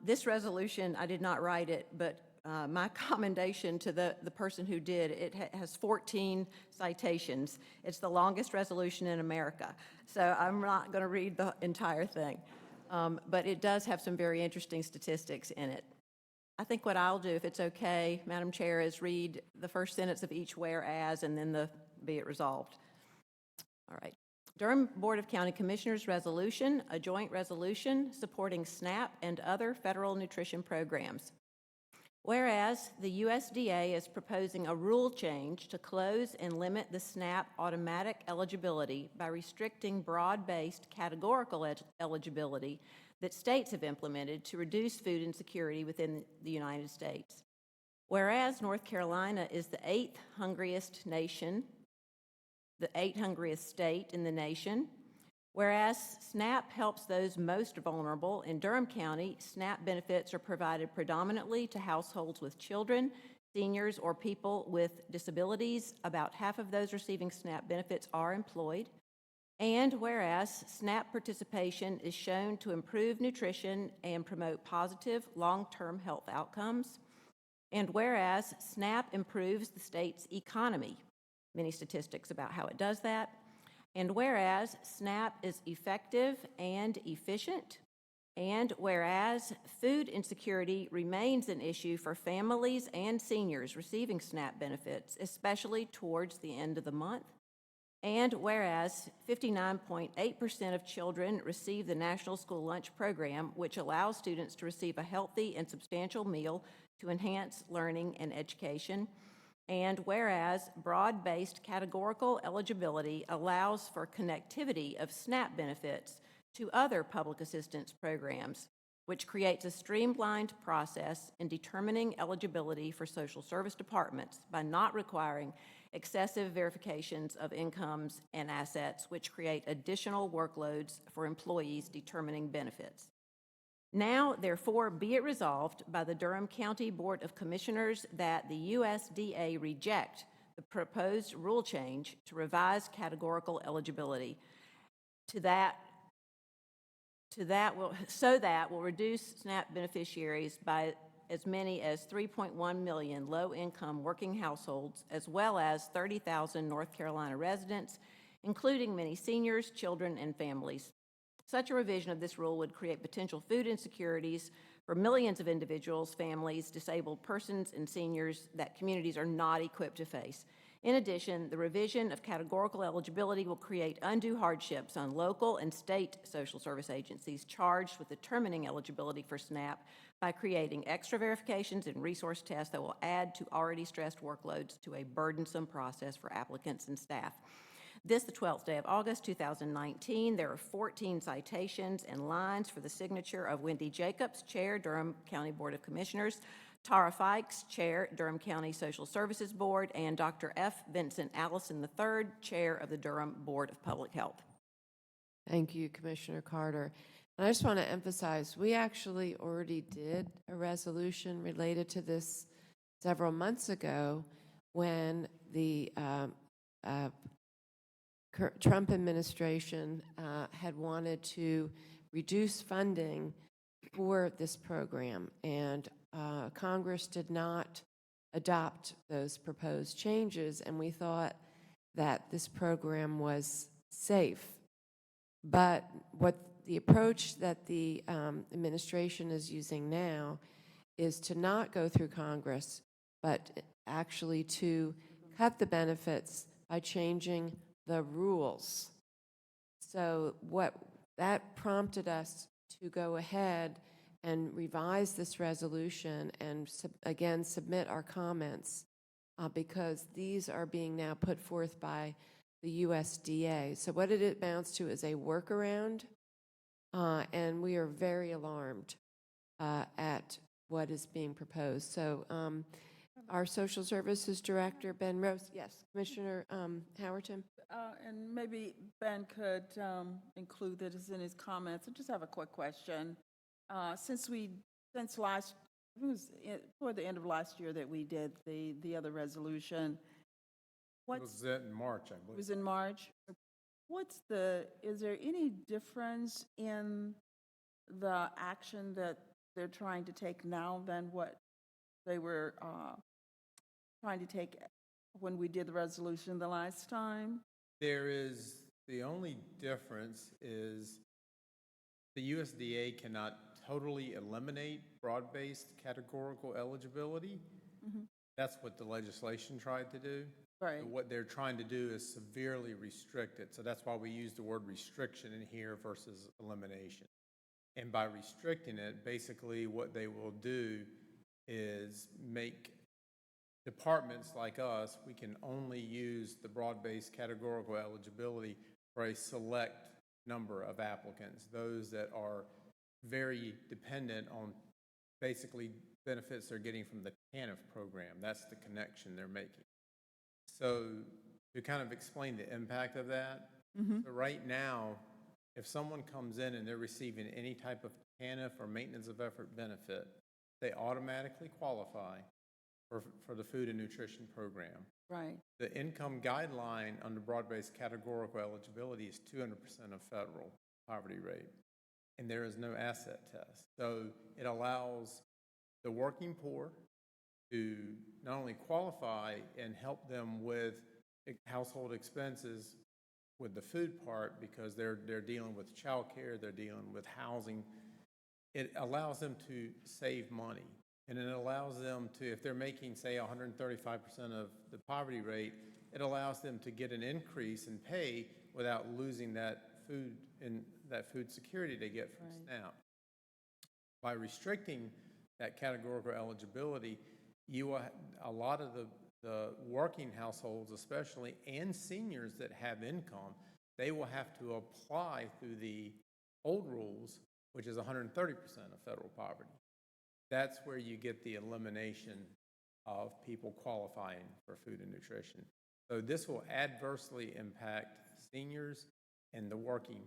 This resolution, I did not write it, but my commendation to the person who did. It has 14 citations. It's the longest resolution in America. So I'm not going to read the entire thing. But it does have some very interesting statistics in it. I think what I'll do, if it's okay, Madam Chair, is read the first sentence of each whereas and then the be it resolved. All right. Durham Board of County Commissioners resolution, a joint resolution supporting SNAP and other federal nutrition programs. Whereas the USDA is proposing a rule change to close and limit the SNAP automatic eligibility by restricting broad-based categorical eligibility that states have implemented to reduce food insecurity within the United States. Whereas North Carolina is the 8th hungriest state in the nation. Whereas SNAP helps those most vulnerable, in Durham County, SNAP benefits are provided predominantly to households with children, seniors, or people with disabilities. About half of those receiving SNAP benefits are employed. And whereas SNAP participation is shown to improve nutrition and promote positive long-term health outcomes. And whereas SNAP improves the state's economy, many statistics about how it does that. And whereas SNAP is effective and efficient, and whereas food insecurity remains an issue for families and seniors receiving SNAP benefits, especially towards the end of the month, and whereas 59.8% of children receive the National School Lunch Program, which allows students to receive a healthy and substantial meal to enhance learning and education, and whereas broad-based categorical eligibility allows for connectivity of SNAP benefits to other public assistance programs, which creates a streamlined process in determining eligibility for social service departments by not requiring excessive verifications of incomes and assets, which create additional workloads for employees determining benefits. Now, therefore, be it resolved by the Durham County Board of Commissioners that the USDA reject the proposed rule change to revise categorical eligibility so that will reduce SNAP beneficiaries by as many as 3.1 million low-income working households, as well as 30,000 North Carolina residents, including many seniors, children, and families. Such a revision of this rule would create potential food insecurities for millions of individuals, families, disabled persons, and seniors that communities are not equipped to face. In addition, the revision of categorical eligibility will create undue hardships on local and state social service agencies charged with determining eligibility for SNAP by creating extra verifications and resource tests that will add to already stressed workloads to a burdensome process for applicants and staff. This, the 12th day of August, 2019, there are 14 citations and lines for the signature of Wendy Jacobs, Chair, Durham County Board of Commissioners, Tara Fikes, Chair, Durham County Social Services Board, and Dr. F. Vincent Allison III, Chair of the Durham Board of Public Health. Thank you, Commissioner Carter. And I just want to emphasize, we actually already did a resolution related to this several months ago when the Trump administration had wanted to reduce funding for this program, and Congress did not adopt those proposed changes, and we thought that this program was safe. But what the approach that the administration is using now is to not go through Congress, but actually to cut the benefits by changing the rules. So what that prompted us to go ahead and revise this resolution and again submit our comments because these are being now put forth by the USDA. So what it amounts to is a workaround, and we are very alarmed at what is being proposed. So our Social Services Director, Ben Rose. Yes, Commissioner Howerton? And maybe Ben could include this in his comments. I just have a quick question. Since last, it was toward the end of last year that we did the other resolution. It was in March, I It believe. was in March. Is there any difference in the action that they're trying to take now than what they were trying to take when we did the resolution the last time? The only difference is the USDA cannot totally eliminate broad-based categorical eligibility. That's what the legislation tried to do. Right. But what they're trying to do is severely restrict it. So that's why we use the word restriction in here versus elimination. And by restricting it, basically what they will do is make departments like us, we can only use the broad-based categorical eligibility for a select number of applicants, those that are very dependent on basically benefits they're getting from the TANF program. That's the connection they're making. So to kind of explain the impact of that, so right now, if someone comes in and they're receiving any type of TANF or maintenance of effort benefit, they automatically qualify for the food and nutrition program. Right. The income guideline under broad-based categorical eligibility is 200% of federal poverty rate, and there is no asset test. So it allows the working poor to not only qualify and help them with household expenses with the food part, because they're dealing with childcare, they're dealing with housing. It allows them to save money, and it allows them to, if they're making, say, 135% of the poverty rate, it allows them to get an increase in pay without losing that food security they get from SNAP. By restricting that categorical eligibility, a lot of the working households especially, and seniors that have income, they will have to apply through the old rules, which is 130% of federal poverty. That's where you get the elimination of people qualifying for food and nutrition. So this will adversely impact seniors and the working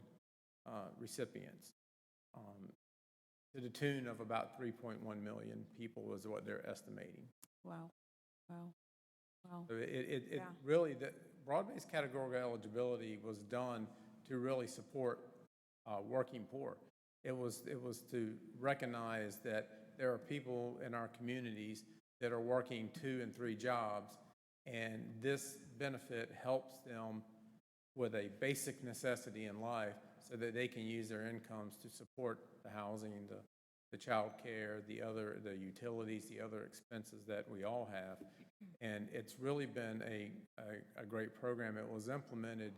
recipients to the tune of about 3.1 million people is what they're estimating. Wow. Wow. Wow. So it really, the broad-based categorical eligibility was done to really support working poor. It was to recognize that there are people in our communities that are working 2 and 3 jobs, and this benefit helps them with a basic necessity in life so that they can use their incomes to support the housing, the child care, the utilities, the other expenses that we all have. And it's really been a great program. It was implemented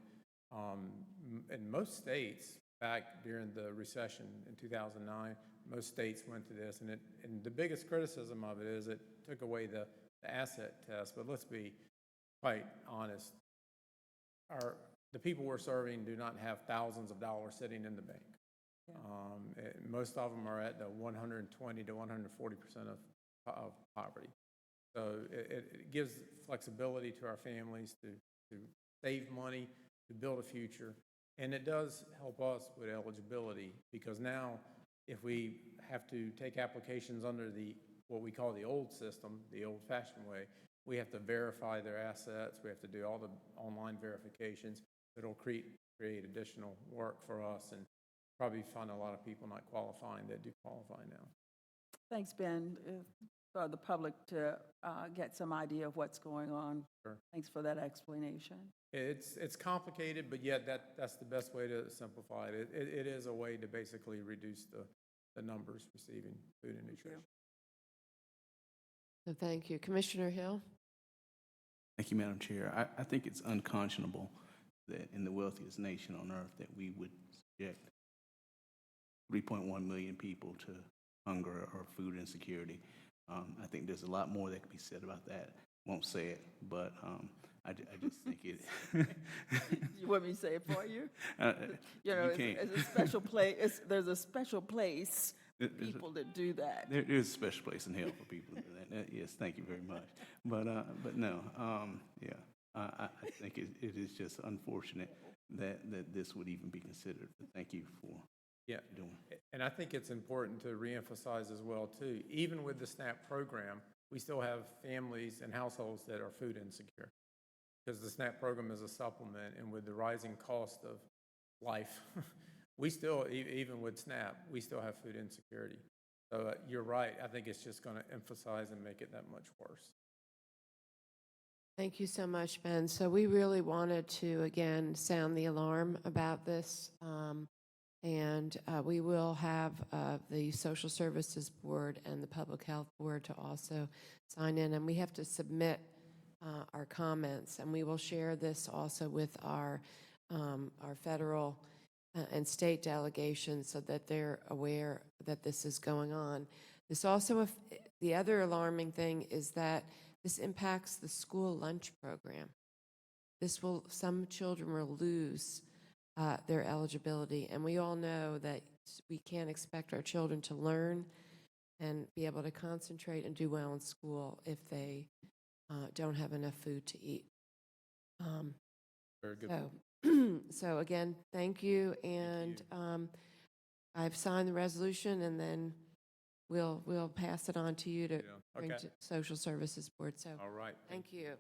in most states back during the recession in 2009. Most states went to this, and the biggest criticism of it is it took away the asset test. But let's be quite honest. The people we're serving do not have thousands of dollars sitting in the bank. Yeah. Most of them are at the 120 to 140% of poverty. So it gives flexibility to our families to save money, to build a future. And it does help us with eligibility, because now if we have to take applications under what we call the old system, the old-fashioned way, we have to verify their assets. We have to do all the online verifications. It'll create additional work for us, and probably find a lot of people not qualifying that do qualify now. Thanks, Ben, for the public to get some idea of what's going on. Sure. Thanks for that explanation. It's complicated, but yet that's the best way to simplify it. It is a way to basically reduce the numbers receiving food and nutrition. So thank you. Commissioner Hill? Thank you, Madam Chair. I think it's unconscionable that in the wealthiest nation on earth that we would subject 3.1 million people to hunger or food insecurity. I think there's a lot more that could be said about that. Won't say it, but I just think it. You want me to say it for you? You can't. It's a special place. There's a special place for people that do that. There's a special place in hell for people to do that. Yes, Thank you very much. But no, yeah, I think it is just unfortunate that this would even be considered. But thank you for Yeah, doing. and I think it's important to reemphasize as well, too, even with the SNAP program, we still have families and households that are food insecure. Because the SNAP program is a supplement, and with the rising cost of life, we still, even with SNAP, we still have food insecurity. So you're right, I think it's just going to emphasize and make it that much worse. Thank you so much, Ben. So we really wanted to, again, sound the alarm about this. And we will have the Social Services Board and the Public Health Board to also sign in. And we have to submit our comments. And we will share this also with our federal and state delegations so that they're aware that this is going on. This also, the other alarming thing is that this impacts the school lunch program. Some children will lose their eligibility. And we all know that we can't expect our children to learn and be able to concentrate and do well in school if they don't have enough food to eat. Very good. So again, thank you. And I've signed the resolution, and then we'll pass it on to you to bring to Social Services Board. So All right. thank you.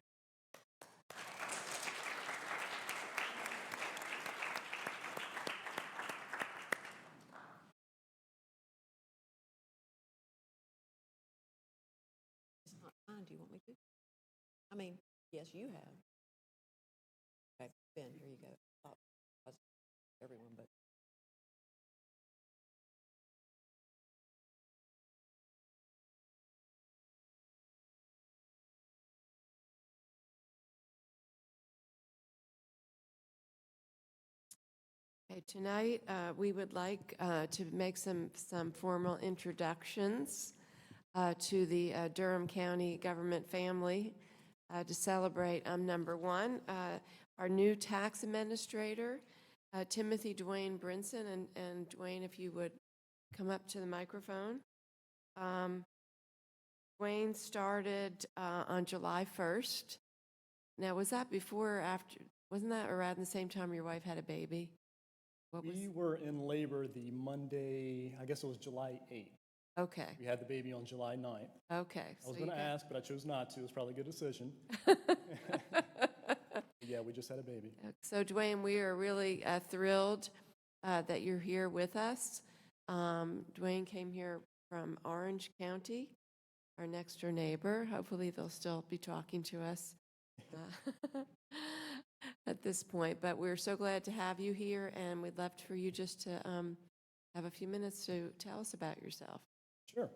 Do you want me to? I mean, yes, you have. Okay, Ben, here you go. Everyone, but. Okay, tonight we would like to make some formal introductions to the Durham County government family to celebrate. Number one, our new tax administrator, Timothy Dwayne Brinson. And Dwayne, if you would come up to the microphone. Dwayne started on July 1st. Now, was that before or after? Wasn't that around the same time your wife had a baby? We were in labor the Monday, I guess it was July 8th. Okay. We had the baby on July 9th. Okay. I was going to ask, but I chose not to. It was probably a good decision. Yeah, we just had a baby. So, Dwayne, we are really thrilled that you're here with us. Dwayne came here from Orange County, our next door neighbor. Hopefully, they'll still be talking to us at this point. But we're so glad to have you here, and we'd love for you just to have a few minutes to tell us about yourself. Sure.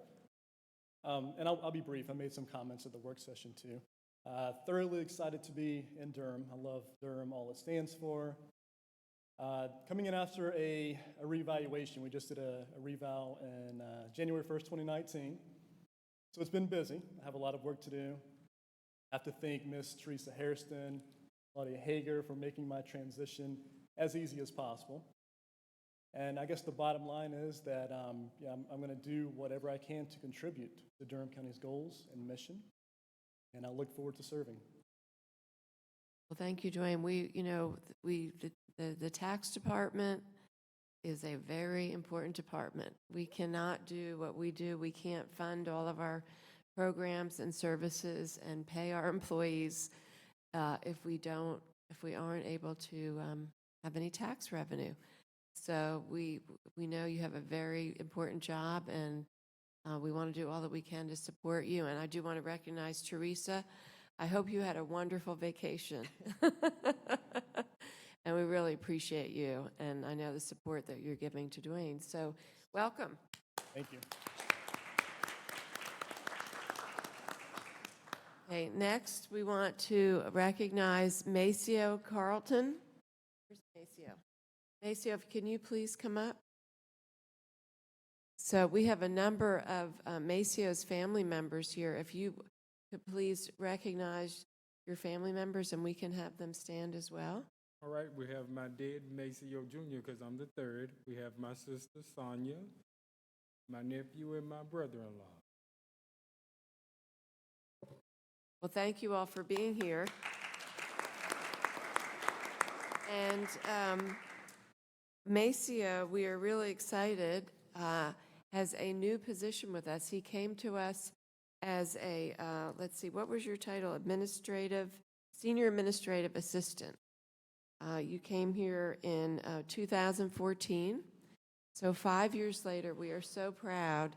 And I'll be brief. I made some comments at the work session, too. Thoroughly excited to be in Durham. I love Durham, all it stands for. Coming in after a reevaluation. We just did a reval in January 1st, 2019. So it's been busy. I have a lot of work to do. I have to thank Ms. Teresa Hairston, Claudia Hager for making my transition as easy as possible. And I guess the bottom line is that I'm going to do whatever I can to contribute to Durham County's goals and mission, and I look forward to serving. Well, thank you, Dwayne. The tax department is a very important department. We cannot do what we do. We can't fund all of our programs and services and pay our employees if we aren't able to have any tax revenue. So we know you have a very important job, and we want to do all that we can to support you. And I do want to recognize Teresa. I hope you had a wonderful vacation. And we really appreciate you, and I know the support that you're giving to Dwayne. So welcome. Thank you. Okay, next we want to recognize Maceo Carlton. Where's Maceo? Maceo, can you please come up? So we have a number of Maceo's family members here. If you could please recognize your family members, and we can have them stand as well. All right, we have my dad, Maceo Jr., because I'm the third. We have my sister, Sonia, my nephew, and my brother-in-law. Well, thank you all for being here. And Maceo, we are really excited, has a new position with us. He came to us as a, let's see, what was your title? Senior Administrative Assistant. You came here in 2014. So 5 years later, we are so proud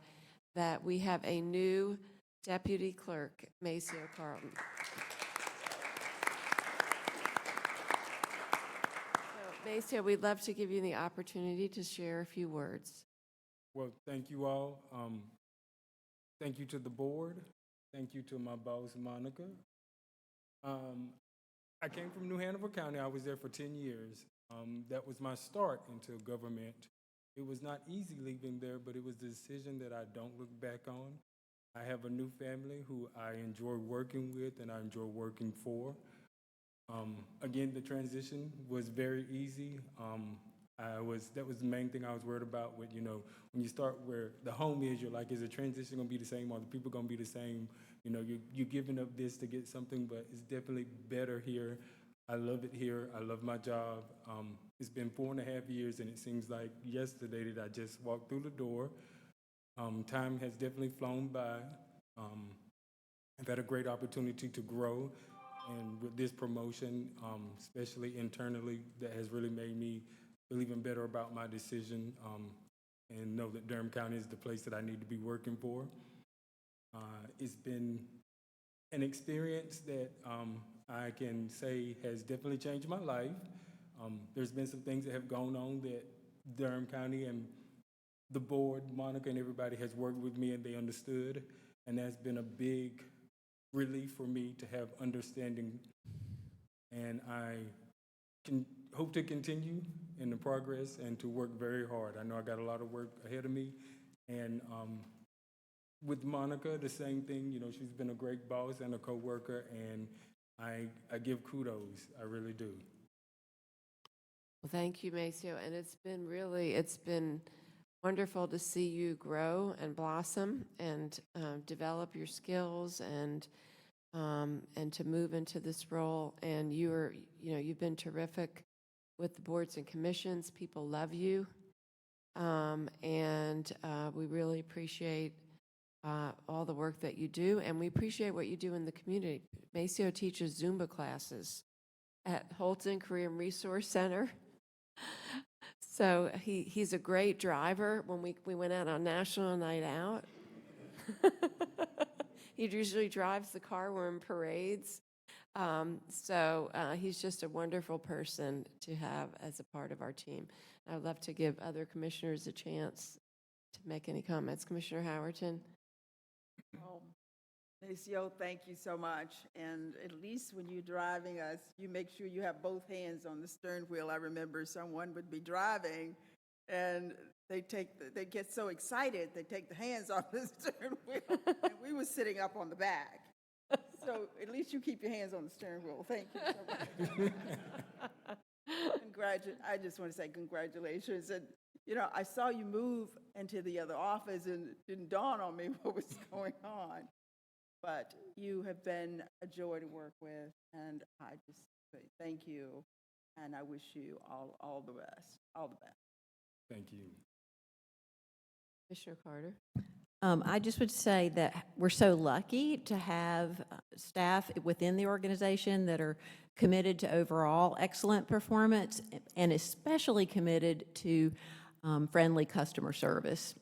that we have a new Deputy Clerk, Maceo Carlton. So, Maceo, we'd love to give you the opportunity to share a few words. Well, thank you all. Thank you to the board. Thank you to my boss, Monica. I came from New Hanover County. I was there for 10 years. That was my start into government. It was not easy leaving there, but it was a decision that I don't look back on. I have a new family who I enjoy working with and I enjoy working for. Again, the transition was very easy. That was the main thing I was worried about with, when you start where the home is, you're like, is the transition gonna be the same? Are the people gonna be the same? You're giving up this to get something, but it's definitely better here. I love it here. I love my job. It's been 4.5 years, and it seems like yesterday that I just walked through the door. Time has definitely flown by. I've had a great opportunity to grow, and with this promotion, especially internally, that has really made me feel even better about my decision, and know that Durham County is the place that I need to be working for. It's been an experience that I can say has definitely changed my life. There's been some things that have gone on that Durham County and the board, Monica and everybody has worked with me and they understood. And that's been a big relief for me to have understanding. And I can hope to continue in the progress and to work very hard. I know I got a lot of work ahead of me. And with Monica, the same thing. She's been a great boss and a coworker, and I give kudos. I really do. Well, thank you, Maceo. And it's been wonderful to see you grow and blossom and develop your skills and to move into this role. And you've been terrific with the boards and commissions. People love you. And we really appreciate all the work that you do, and we appreciate what you do in the community. Maceo teaches Zumba classes at Holton Korean Resource Center. So he's a great driver. When we went out on National Night Out, he usually drives the car. We're in parades. So he's just a wonderful person to have as a part of our team. I'd love to give other commissioners a chance to make any comments. Commissioner Howerton. Maceo, thank you so much. And at least when you're driving us, you make sure you have both hands on the steering wheel. I remember someone would be driving and they get so excited, they take the hands off the steering wheel. And we were sitting up on the back. So at least you keep your hands on the steering wheel. Thank you so much. I just want to say congratulations. And, I saw you move into the other office and it didn't dawn on me what was going on. But you have been a joy to work with, and I just say thank you, and I wish you all the best. All the best. Thank you. Commissioner Carter. I just would say that we're so lucky to have staff within the organization that are committed to overall excellent performance and especially committed to friendly customer service.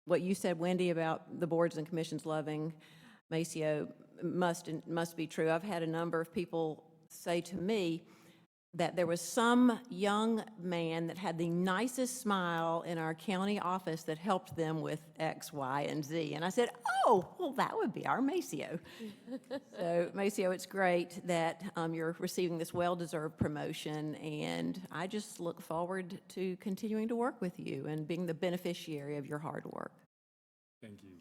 What you said, Wendy, about the boards and commissions loving Maceo must be true. I've had a number of people say to me that there was some young man that had the nicest smile in our county office that helped them with X, Y, and Z. And I said, oh, well, that would be our Maceo. So, Maceo, it's great that you're receiving this well-deserved promotion, and I just look forward to continuing to work with you and being the beneficiary of your hard work. Thank you.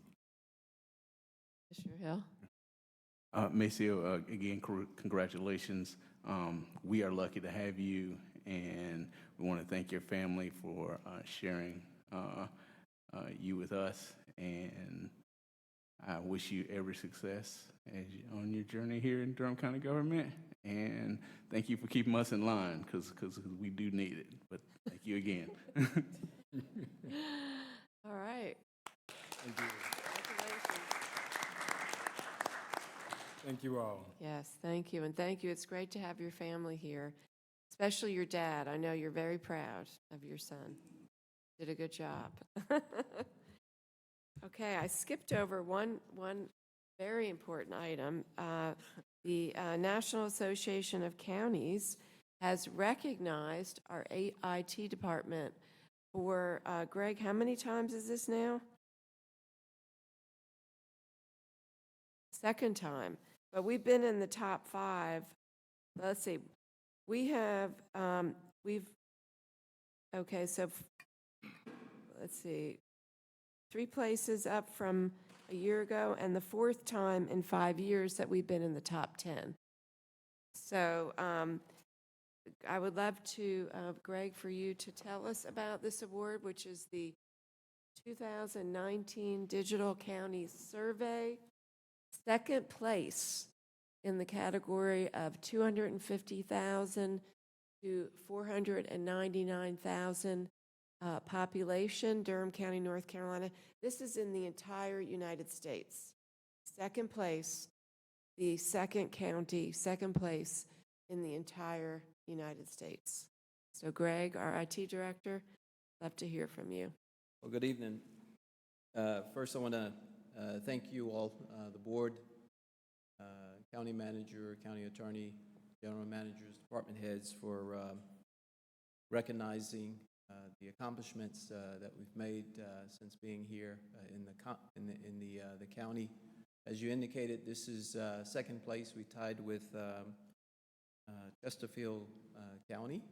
Commissioner Hill. Maceo, again, congratulations. We are lucky to have you, and we want to thank your family for sharing you with us. And I wish you every success on your journey here in Durham County government, and thank you for keeping us in line, because we do need it. But thank you again. All right. Thank you. Thank you all. Yes, thank you, and thank you. It's great to have your family here, especially your dad. I know you're very proud of your son. Did a good job. Okay, I skipped over one very important item. The National Association of Counties has recognized our IT department for, Greg, how many times is this now? Second time. But we've been in the top 5. Let's see. We have, okay, so let's see. 3 places up from a year ago, and the 4th time in 5 years that we've been in the top 10. So I would love to, Greg, for you to tell us about this award, which is the 2019 Digital County Survey. 2nd place in the category of 250,000 to 499,000 population, Durham County, North Carolina. This is in the entire United States. 2nd place, the 2nd county, 2nd place in the entire United States. So Greg, our IT director, love to hear from you. Well, good evening. First, I want to thank you all, the board, county manager, county attorney, general managers, department heads, for recognizing the accomplishments that we've made since being here in the county. As you indicated, this is 2nd place. We tied with Chesterfield County,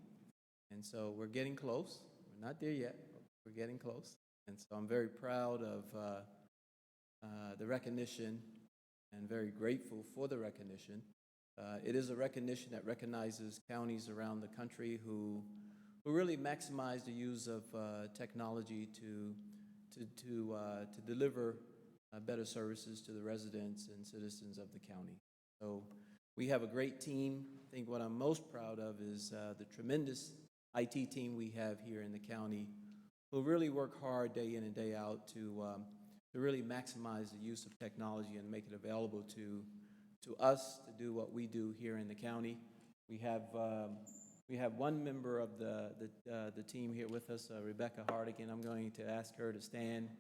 and so we're getting close. We're not there yet, but we're getting close. And so I'm very proud of the recognition and very grateful for the recognition. It is a recognition that recognizes counties around the country who really maximize the use of technology to deliver better services to the residents and citizens of the county. So we have a great team. I think what I'm most proud of is the tremendous IT team we have here in the county, who really work hard day in and day out to really maximize the use of technology and make it available to us to do what we do here in the county. We have one member of the team here with us, Rebecca Hardigan. I'm going to ask her to stand.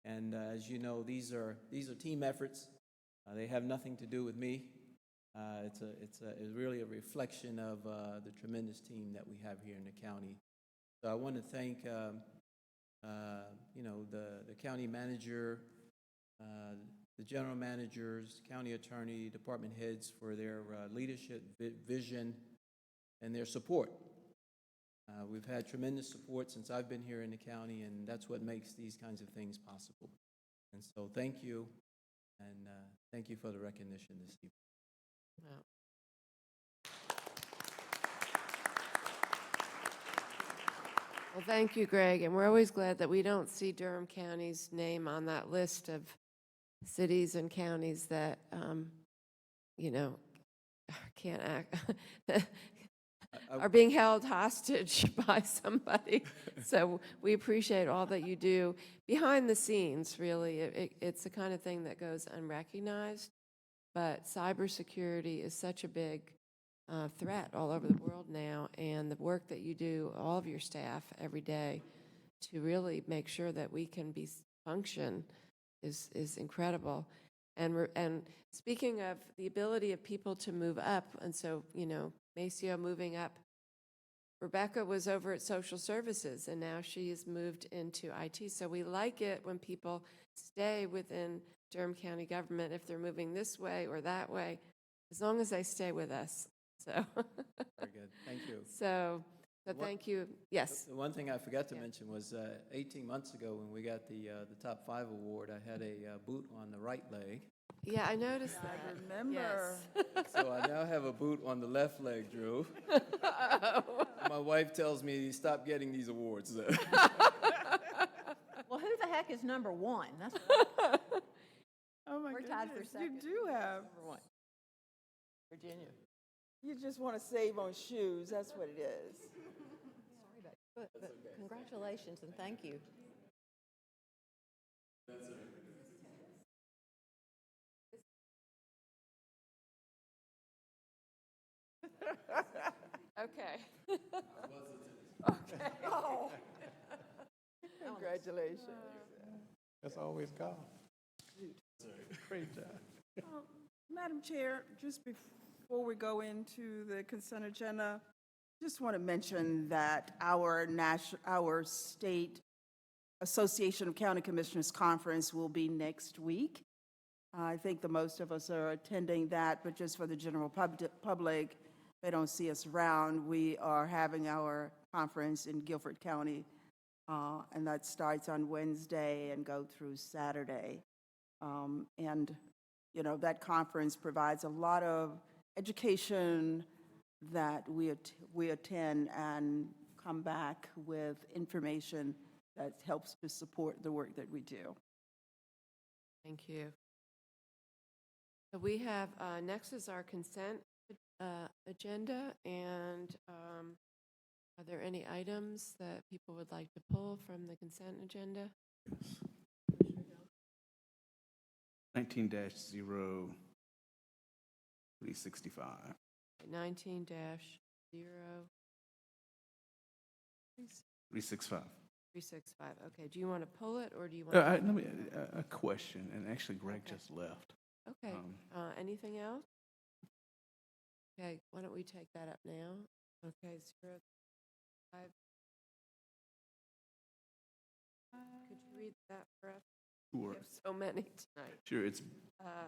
And as you know, these are team efforts. They have nothing to do with me. It's really a reflection of the tremendous team that we have here in the county. So I want to thank the county manager, the general managers, county attorney, department heads for their leadership, vision, and their support. We've had tremendous support since I've been here in the county, and that's what makes these kinds of things possible. And so thank you, and thank you for the recognition this evening. Wow. Well, thank you, Greg, and we're always glad that we don't see Durham County's name on that list of cities and counties that, can't act, are being held hostage by somebody. So we appreciate all that you do behind the scenes, really. It's the kind of thing that goes unrecognized, but cybersecurity is such a big threat all over the world now, and the work that you do, all of your staff, every day to really make sure that we can function is incredible. And speaking of the ability of people to move up, and so, Maceo moving up, Rebecca was over at social services, and now she has moved into IT. So we like it when people stay within Durham County government, if they're moving this way or that way, as long as they stay with us. So Very good. Thank you. So thank you. Yes. The one thing I forgot to mention was 18 months ago when we got the top 5 award, I had a boot on the right leg. Yeah, I noticed that. I remember. Yes. So I now have a boot on the left leg, Drew. My wife tells me, stop getting these awards. Well, who the heck is number 1? That's my We're goodness. tied for second. You do have. Number one. Virginia. You just want to save on shoes. That's what it is. Sorry about your foot, but congratulations and thank you. Okay. Okay. Oh. Congratulations. That's always God. Great job. Madam Chair, just before we go into the consent agenda, just want to mention that our state Association of County Commissioners Conference will be next week. I think the most of us are attending that, but just for the general public, they don't see us around. We are having our conference in Guilford County, and that starts on Wednesday and go through Saturday. And, you know, that conference provides a lot of education that we attend and come back with information that helps to support the work that we do. Thank you. So we have, next is our consent agenda, and are there any items that people would like to pull from the consent agenda? 19-0365. 19-0. 365. 365. Okay, do you want to pull it, or do you want Let me, a question, and actually Greg just left. Okay, anything else? Okay, why don't we take that up now? Okay, 05. Could you read that for us? Sure. We have so many tonight. Sure, it's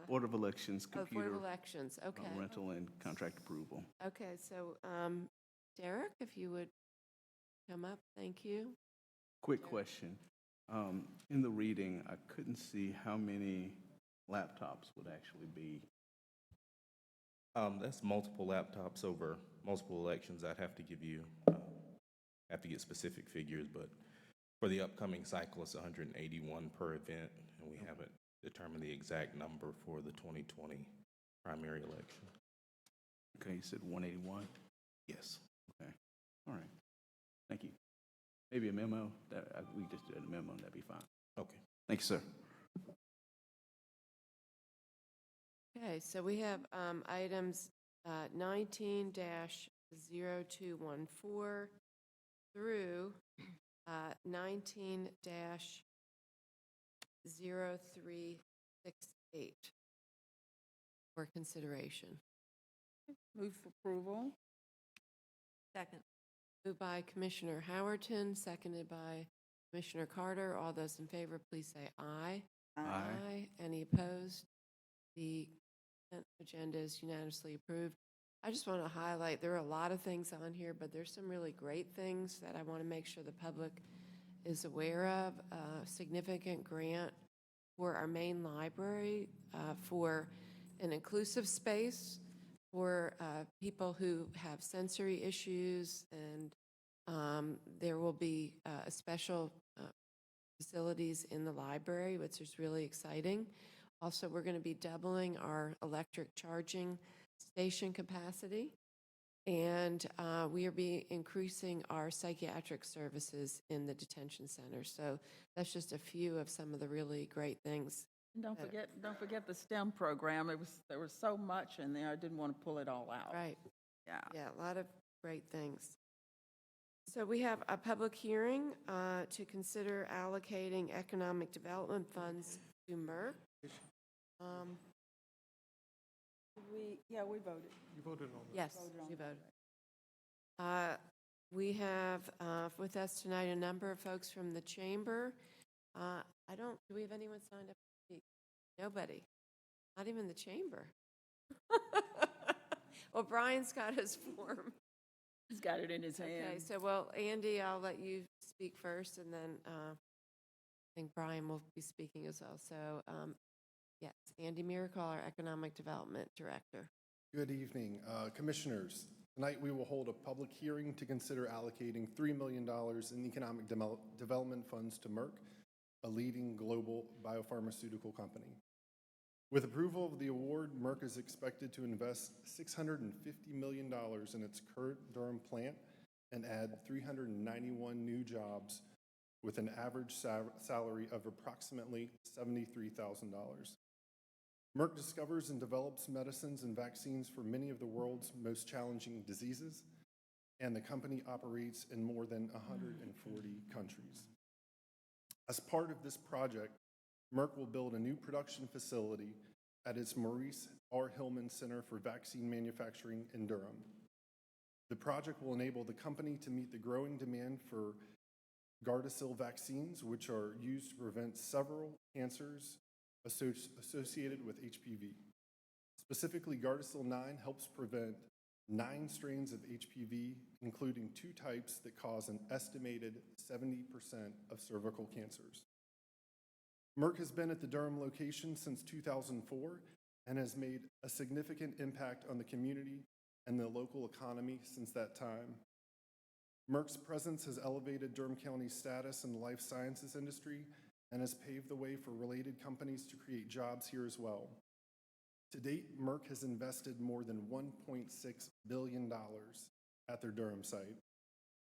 Board of Elections, Oh, Board computer, of Elections, okay. rental and contract approval. Okay, so Derek, if you would come up, thank you. Quick question. In the reading, I couldn't see how many laptops would actually be. That's multiple laptops over multiple elections. I'd have to give you, have to get specific figures, but for the upcoming cycle, it's 181 per event, and we haven't determined the exact number for the 2020 primary election. Okay, you said 181? Yes. Okay, all right. Thank you. Maybe a memo, we just did a memo, that'd be fine. Okay. Thank you, sir. Okay, so we have items 19-0214 through 19-0368 for consideration. Move for approval. Second. Moved by Commissioner Howerton, seconded by Commissioner Carter. All those in favor, please say aye. Aye. Any opposed? The consent agenda is unanimously approved. I just want to highlight, there are a lot of things on here, but there's some really great things that I want to make sure the public is aware of. A significant grant for our main library for an inclusive space for people who have sensory issues, and there will be a special facilities in the library, which is really exciting. Also, we're going to be doubling our electric charging station capacity, and we are increasing our psychiatric services in the detention center. So that's just a few of some of the really great things. And don't forget the STEM program. There was so much in there. I didn't want to pull it all out. Right. Yeah. Yeah, a lot of great things. So we have a public hearing to consider allocating economic development funds to MERC. We voted. You voted on that? Yes, Voted on you that. voted. We have with us tonight a number of folks from the chamber. Do we have anyone signed up to speak? Nobody, not even the chamber. Well, Brian's got his form. He's got it in his hand. Okay, so, well, Andy, I'll let you speak first, and then I think Brian will be speaking as well. So, yes, Andy Miracle, our Economic Development Director. Good evening, Commissioners. Tonight we will hold a public hearing to consider allocating $3 million in economic development funds to Merck, a leading global biopharmaceutical company. With approval of the award, Merck is expected to invest $650 million in its current Durham plant and add 391 new jobs with an average salary of approximately $73,000. Merck discovers and develops medicines and vaccines for many of the world's most challenging diseases, and the company operates in more than 140 countries. As part of this project, Merck will build a new production facility at its Maurice R. Hillman Center for Vaccine Manufacturing in Durham. The project will enable the company to meet the growing demand for Gardasil vaccines, which are used to prevent several cancers associated with HPV. Specifically, Gardasil 9 helps prevent 9 strains of HPV, including 2 types that cause an estimated 70% of cervical cancers. Merck has been at the Durham location since 2004 and has made a significant impact on the community and the local economy since that time. Merck's presence has elevated Durham County's status in the life sciences industry and has paved the way for related companies to create jobs here as well. To date, Merck has invested more than $1.6 billion at their Durham site.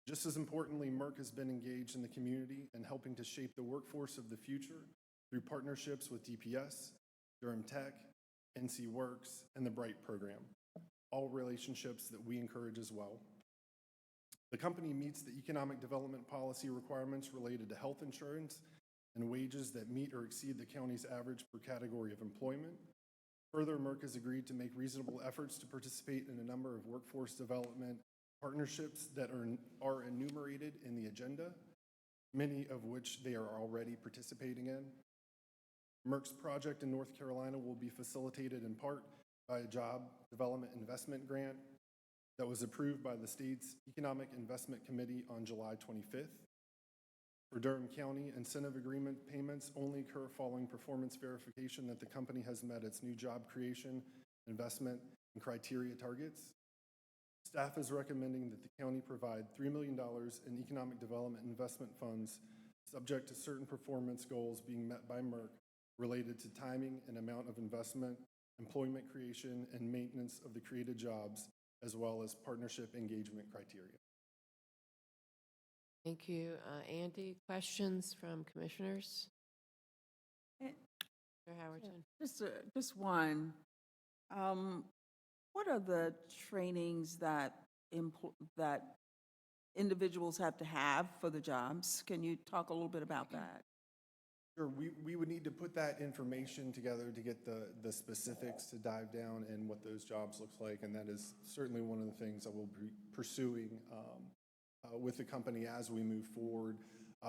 Just as importantly, Merck has been engaged in the community and helping to shape the workforce of the future through partnerships with DPS, Durham Tech, NC Works, and the BRIGHT program, all relationships that we encourage as well. The company meets the economic development policy requirements related to health insurance and wages that meet or exceed the county's average per category of employment. Further, Merck has agreed to make reasonable efforts to participate in a number of workforce development partnerships that are enumerated in the agenda, many of which they are already participating in. Merck's project in North Carolina will be facilitated in part by a job development investment grant that was approved by the state's Economic Investment Committee on July 25th. For Durham County, incentive agreement payments only occur following performance verification that the company has met its new job creation, investment, and criteria targets. Staff is recommending that the county provide $3 million in economic development investment funds subject to certain performance goals being met by Merck related to timing and amount of investment, employment creation, and maintenance of the created jobs, as well as partnership engagement criteria. Thank you. Andy, questions from commissioners? Mr. Howerton. Just one. What are the trainings that individuals have to have for the jobs? Can you talk a little bit about that? Sure, we would need to put that information together to get the specifics to dive down in what those jobs look like, and that is certainly one of the things that we'll be pursuing with the company as we move forward.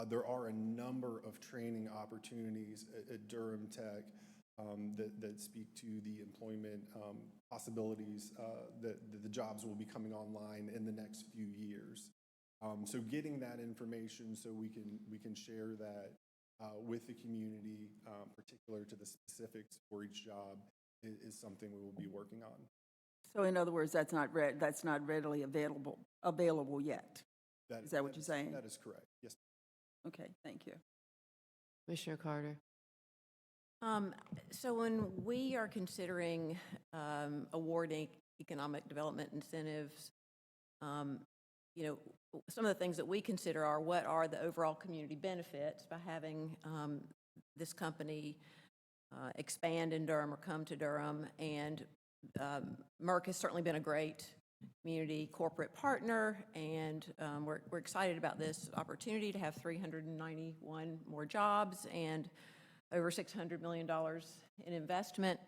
There are a number of training opportunities at Durham Tech that speak to the employment possibilities that the jobs will be coming online in the next few years. So getting that information so we can share that with the community, particular to the specifics for each job, is something we will be working on. So in other words, that's not readily available yet. Is that what you're saying? That is correct. Yes. Okay, thank you. Commissioner Carter. So when we are considering awarding economic development incentives, some of the things that we consider are what are the overall community benefits by having this company expand in Durham or come to Durham. And Merck has certainly been a great community corporate partner, and we're excited about this opportunity to have 391 more jobs and over $600 million in investment.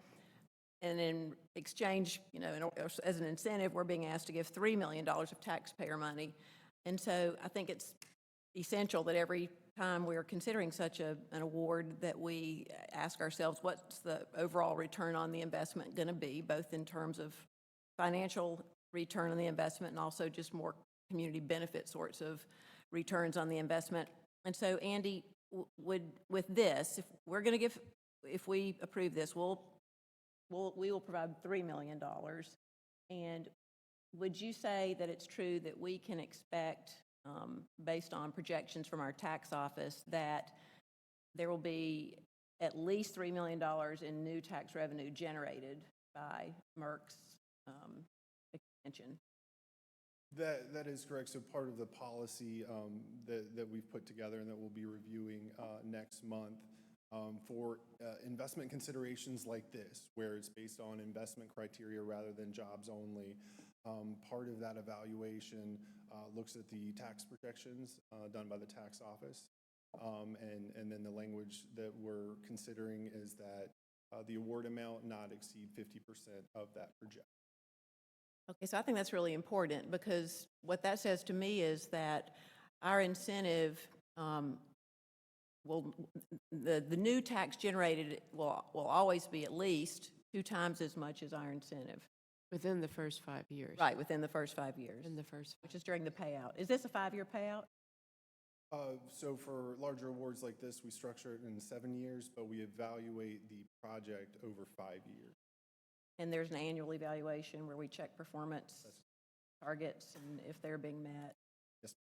And in exchange, as an incentive, we're being asked to give $3 million of taxpayer money. And so I think it's essential that every time we are considering such an award that we ask ourselves, what's the overall return on the investment going to be, both in terms of financial return on the investment and also just more community benefit sorts of returns on the investment. And so, Andy, with this, if we approve this, we will provide $3 million. And would you say that it's true that we can expect, based on projections from our tax office, that there will be at least $3 million in new tax revenue generated by Merck's extension. That is correct. So part of the policy that we've put together and that we'll be reviewing next month for investment considerations like this, where it's based on investment criteria rather than jobs only. Part of that evaluation looks at the tax projections done by the tax office. And then the language that we're considering is that the award amount not exceed 50% of that projection. Okay, so I think that's really important, because what that says to me is that our incentive the new tax generated will always be at least 2 times as much as our incentive. Within the first 5 years. Right, within the first 5 years. In the first, which is during the payout. Is this a 5-year payout? So for larger awards like this, we structure it in 7 years, but we evaluate the project over 5 years. And there's an annual evaluation where we check performance targets and if they're being met. Yes.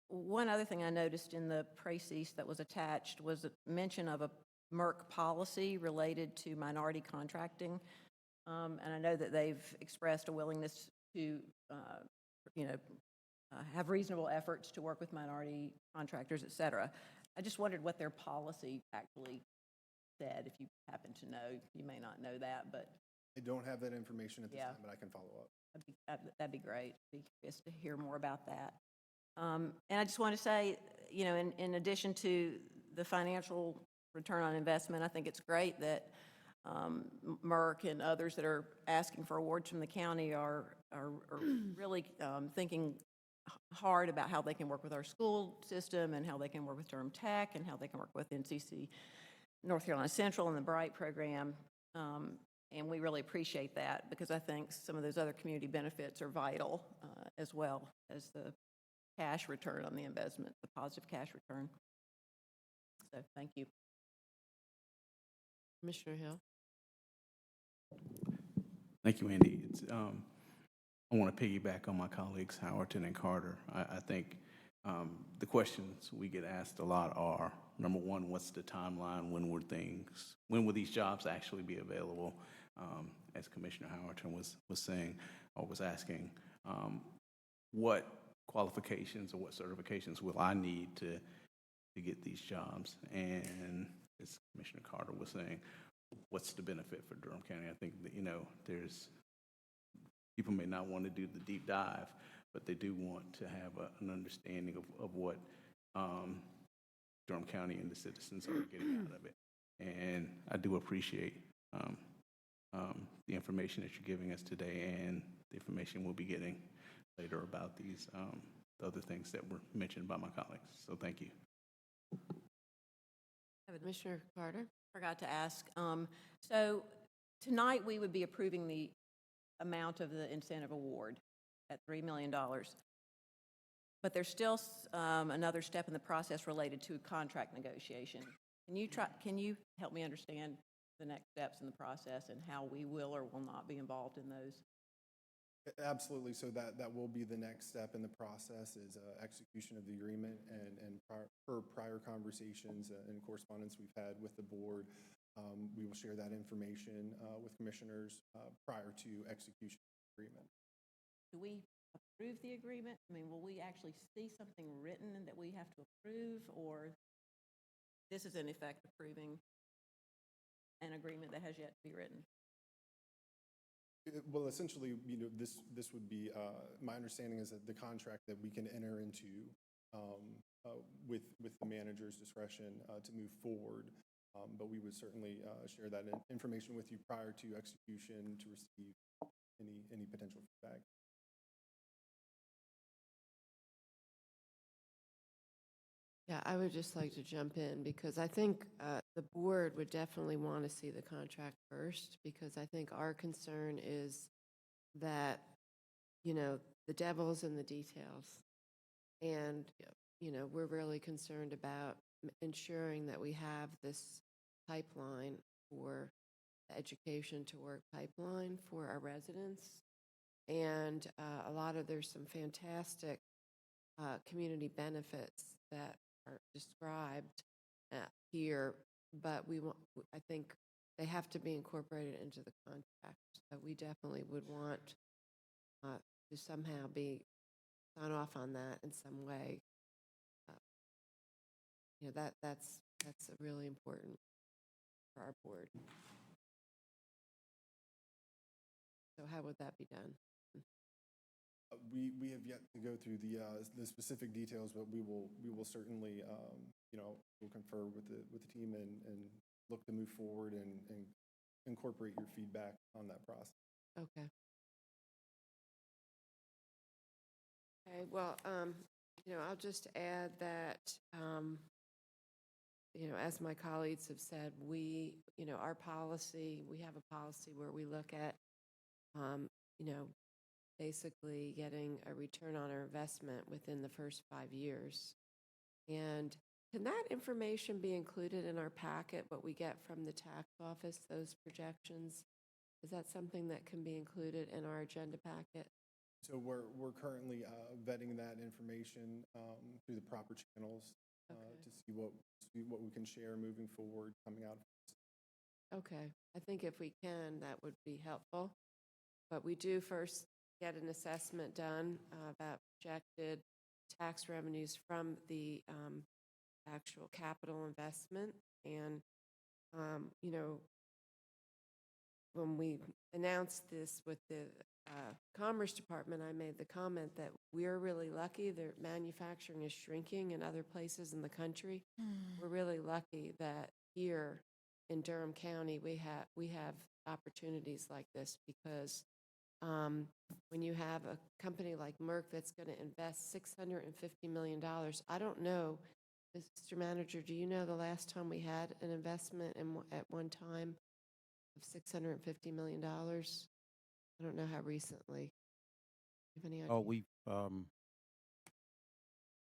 One other thing I noticed in the précis that was attached was a mention of a Merck policy related to minority contracting. And I know that they've expressed a willingness to, have reasonable efforts to work with minority contractors, et cetera. I just wondered what their policy actually said. If you happen to know, you may not know that, but I don't have that information at this time, but I can follow up. that'd be great. Be curious to hear more about that. And I just want to say, in addition to the financial return on investment, I think it's great that Merck and others that are asking for awards from the county are really thinking hard about how they can work with our school system and how they can work with Durham Tech and how they can work with NCC North Carolina Central and the Bright program. And we really appreciate that, because I think some of those other community benefits are vital as well as the cash return on the investment, the positive cash return. So thank you. Commissioner Hill. Thank you, Andy. I want to piggyback on my colleagues, Howerton and Carter. I think the questions we get asked a lot are, number one, what's the timeline? When will these jobs actually be available? As Commissioner Howerton was saying, or was asking, what qualifications or what certifications will I need to get these jobs? And as Commissioner Carter was saying, what's the benefit for Durham County? I think that, there's people may not want to do the deep dive, but they do want to have an understanding of what Durham County and the citizens are getting out of it. And I do appreciate the information that you're giving us today and the information we'll be getting later about these the other things that were mentioned by my colleagues. So thank you. Commissioner Carter. Forgot to ask. So tonight we would be approving the amount of the incentive award at $3 million. But there's still another step in the process related to contract negotiation. Can you help me understand the next steps in the process and how we will or will not be involved in those? Absolutely. So that will be the next step in the process, is execution of the agreement, and per prior conversations and correspondence we've had with the board, we will share that information with commissioners prior to execution of the agreement. Do we approve the agreement? I mean, will we actually see something written that we have to approve, or this is in effect approving an agreement that has yet to be written? Well, essentially, this would be, my understanding is that the contract that we can enter into with the manager's discretion to move forward, but we would certainly share that information with you prior to execution to receive any potential feedback. Yeah, I would just like to jump in, because I think the board would definitely want to see the contract first, because I think our concern is that, the devil's in the details. And, we're really concerned about ensuring that we have this pipeline for the education to work pipeline for our residents. And there's some fantastic community benefits that are described here but I think they have to be incorporated into the contract. So we definitely would want to somehow sign off on that in some way. That's really important for our board. So how would that be done? We have yet to go through the specific details, but we will certainly we'll confer with the team and look to move forward and incorporate your feedback on that process. Okay. Okay. Well, I'll just add that as my colleagues have said, our policy, we have a policy where we look at basically getting a return on our investment within the first 5 years. And can that information be included in our packet, what we get from the tax office, those projections? Is that something that can be included in our agenda packet? So we're currently vetting that information through the proper channels to see what we can share moving forward coming out. Okay. I think if we can, that would be helpful. But we do first get an assessment done about projected tax revenues from the actual capital investment. And, when we announced this with the Commerce Department, I made the comment that we're really lucky that manufacturing is shrinking in other places in the country. We're really lucky that here in Durham County we have opportunities like this, because when you have a company like Merck that's going to invest $650 million, I don't know, Mr. Manager, do you know the last time we had an investment at one time of $650 million? I don't know how recently. You have any idea? Oh, we've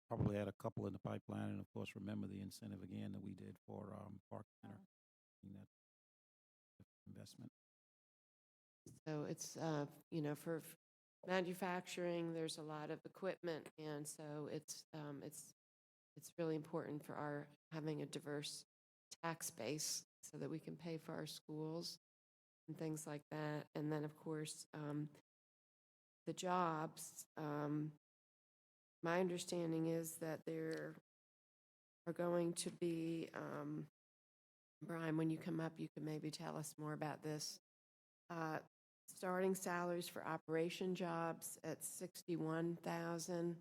probably had a couple in the pipeline, and of course, remember the incentive again that we did for Park Center, that investment. So it's, for manufacturing, there's a lot of equipment, and so it's really important for our having a diverse tax base so that we can pay for our schools and things like that. And then, of course, the jobs, my understanding is that there are going to be, Brian, when you come up, you can maybe tell us more about this. Starting salaries for operation jobs at $61,000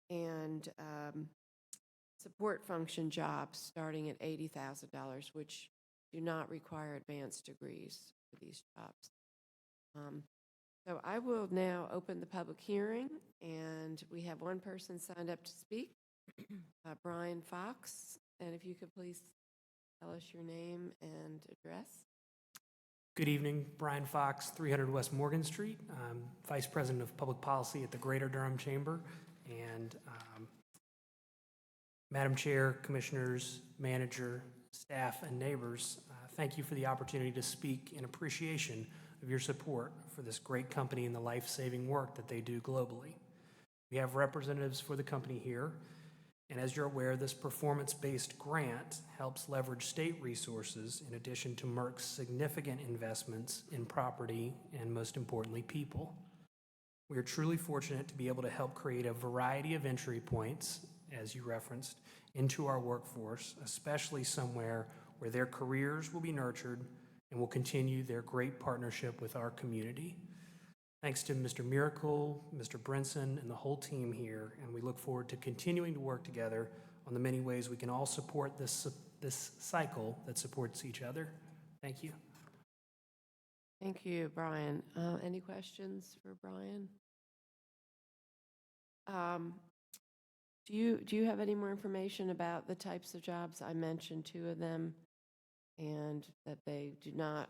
and support function jobs starting at $80,000, which do not require advanced degrees for these jobs. So I will now open the public hearing, and we have one person signed up to speak, Brian Fox. And if you could please tell us your name and address. Good evening, Brian Fox, 300 West Morgan Street. I'm Vice President of Public Policy at the Greater Durham Chamber. And Madam Chair, Commissioners, Manager, staff, and neighbors, thank you for the opportunity to speak in appreciation of your support for this great company and the life-saving work that they do globally. We have representatives for the company here, and as you're aware, this performance-based grant helps leverage state resources in addition to Merck's significant investments in property and, most importantly, people. We are truly fortunate to be able to help create a variety of entry points, as you referenced, into our workforce, especially somewhere where their careers will be nurtured and will continue their great partnership with our community. Thanks to Mr. Miracle, Mr. Brinson, and the whole team here, and we look forward to continuing to work together on the many ways we can all support this cycle that supports each other. Thank you. Thank you, Brian. Any questions for Brian? Do you have any more information about the types of jobs? I mentioned two of them, and that they do not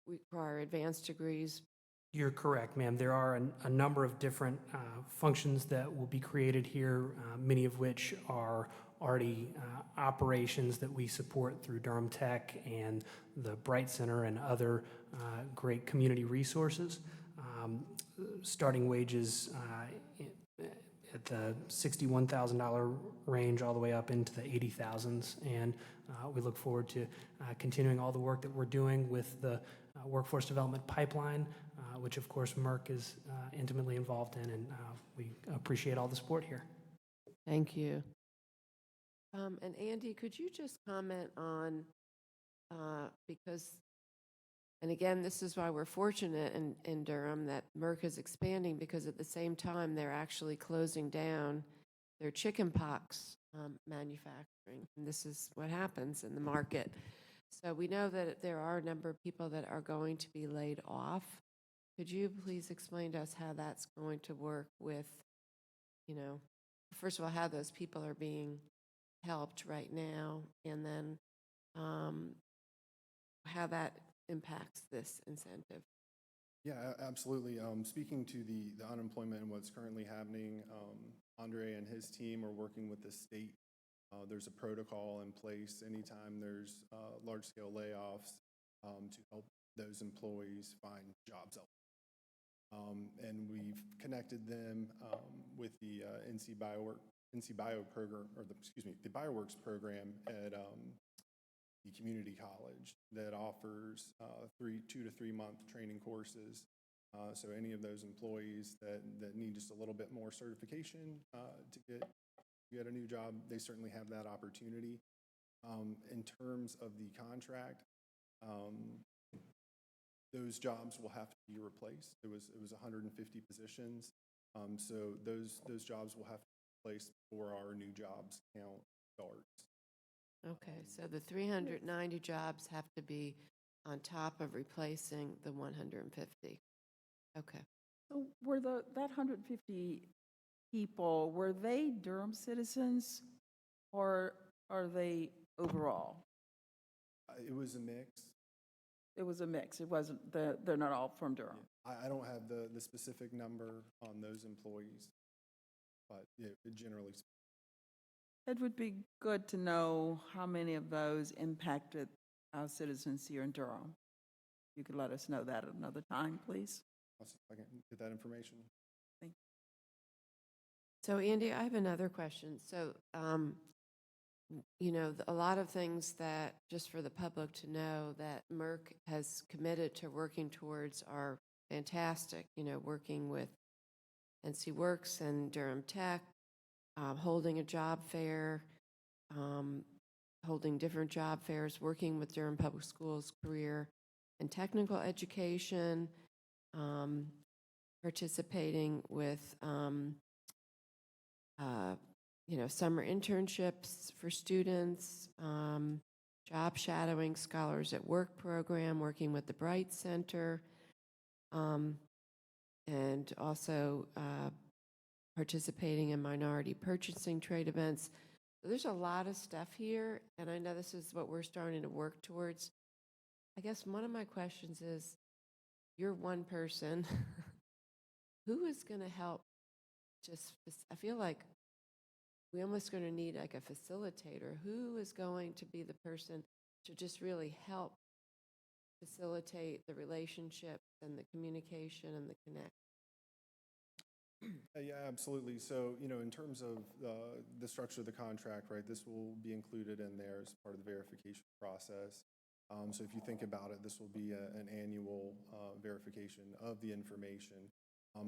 require advanced degrees. You're correct, ma'am. There are a number of different functions that will be created here, many of which are already operations that we support through Durham Tech and the Bright Center and other great community resources. Starting wages at the $61,000 range all the way up into the 80,000s. And we look forward to continuing all the work that we're doing with the workforce development pipeline, which of course Merck is intimately involved in, and we appreciate all the support here. Thank you. And Andy, could you just comment on, because, and again, this is why we're fortunate in Durham that Merck is expanding, because at the same time, they're actually closing down their chickenpox manufacturing. And this is what happens in the market. So we know that there are a number of people that are going to be laid off. Could you please explain to us how that's going to work with, you know, first of all, how those people are being helped right now, and then how that impacts this incentive? Yeah, absolutely. Speaking to the unemployment and what's currently happening, Andre and his team are working with the state. There's a protocol in place anytime there's large-scale layoffs to help those employees find jobs elsewhere. And we've connected them with the NC Bio program, or the BioWorks program at the community college that offers 2 to 3 month training courses. So any of those employees that need just a little bit more certification to get a new job, they certainly have that opportunity. In terms of the contract, those jobs will have to be replaced. It was 150 positions, so those jobs will have to be replaced before our new jobs count starts. Okay, so the 390 jobs have to be on top of replacing the 150. Okay. So were that 150 people, were they Durham citizens, or are they overall? It was a mix. It was a mix. It wasn't, they're not all from Durham. I don't have the specific number on those employees, but generally speaking. It would be good to know how many of those impacted our citizens here in Durham. You could let us know that at another time, please. I'll see if I can get that information. Thank you. So Andy, I have another question. So, you know, a lot of things that, just for the public to know, that Merck has committed to working towards are fantastic. You know, working with NC Works and Durham Tech, holding a job fair, holding different job fairs, working with Durham Public Schools career and technical education, participating with you know, summer internships for students, job shadowing, Scholars at Work program, working with the Bright Center, and also participating in minority purchasing trade events. So there's a lot of stuff here, and I know this is what we're starting to work towards. I guess one of my questions is, you're one person. Who is going to help? I feel like we almost going to need like a facilitator. Who is going to be the person to just really help facilitate the relationships and the communication and the connect? Yeah, absolutely. So, you know, in terms of the structure of the contract, right, this will be included in there as part of the verification process. So if you think about it, this will be an annual verification of the information.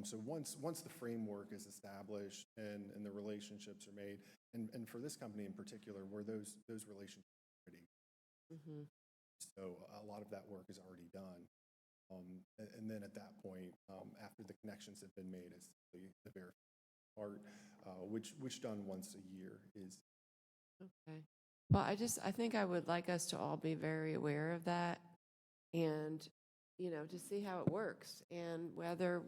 So once the framework is established and the relationships are made, and for this company in particular, where those relationships are already. Mm-hmm. So a lot of that work is already done. And then at that point, after the connections have been made, it's the verification part, which done once a year is. Okay. Well, I think I would like us to all be very aware of that, and, you know, to see how it works, and whether,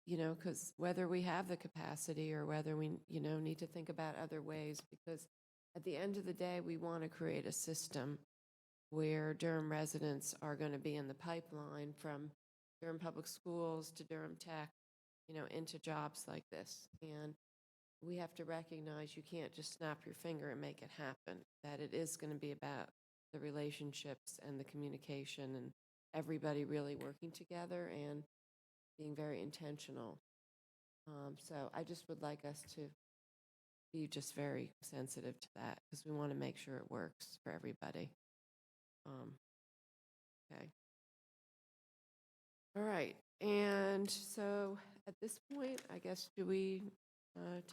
you know, because whether we have the capacity or whether we, you know, need to think about other ways, because at the end of the day, we want to create a system where Durham residents are going to be in the pipeline from Durham Public Schools to Durham Tech, you know, into jobs like this. And we have to recognize you can't just snap your finger and make it happen, that it is going to be about the relationships and the communication and everybody really working together and being very intentional. So I just would like us to be just very sensitive to that because we want to make sure it works for everybody. Okay. All right. And so at this point, I guess, do we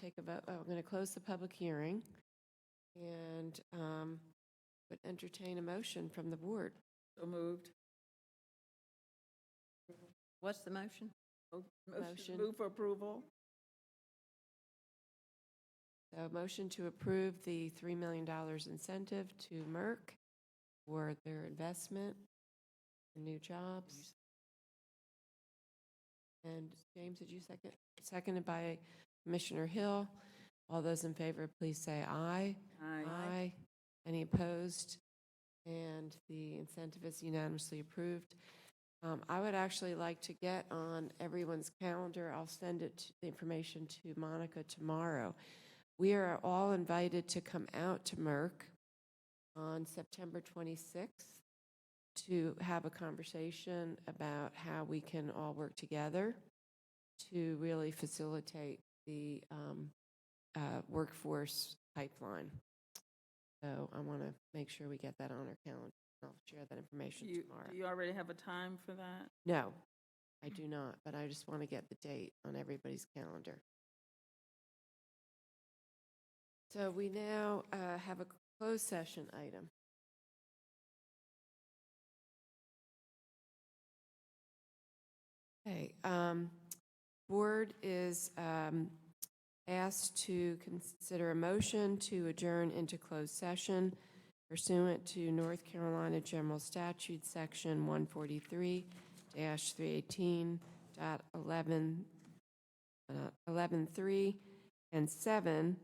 take a vote? Oh, I'm going to close the public hearing and would entertain a motion from the board. So moved. What's the motion? Motion. Move for approval. So motion to approve the $3 million incentive to Merck for their investment in new jobs. And James, did you second? Seconded by Commissioner Hill. All those in favor, please say aye. Aye. Any opposed? And the incentive is unanimously approved. I would actually like to get on everyone's calendar. I'll send the information to Monica tomorrow. We are all invited to come out to Merck on September 26th to have a conversation about how we can all work together to really facilitate the workforce pipeline. So I want to make sure we get that on our calendar. I'll share that information tomorrow. Do you already have a time for that? No, I do not, but I just want to get the date on everybody's calendar. So we now have a closed session item. Okay, board is asked to consider a motion to adjourn into closed session pursuant to North Carolina General Statute Section 143-318.11.3 and 7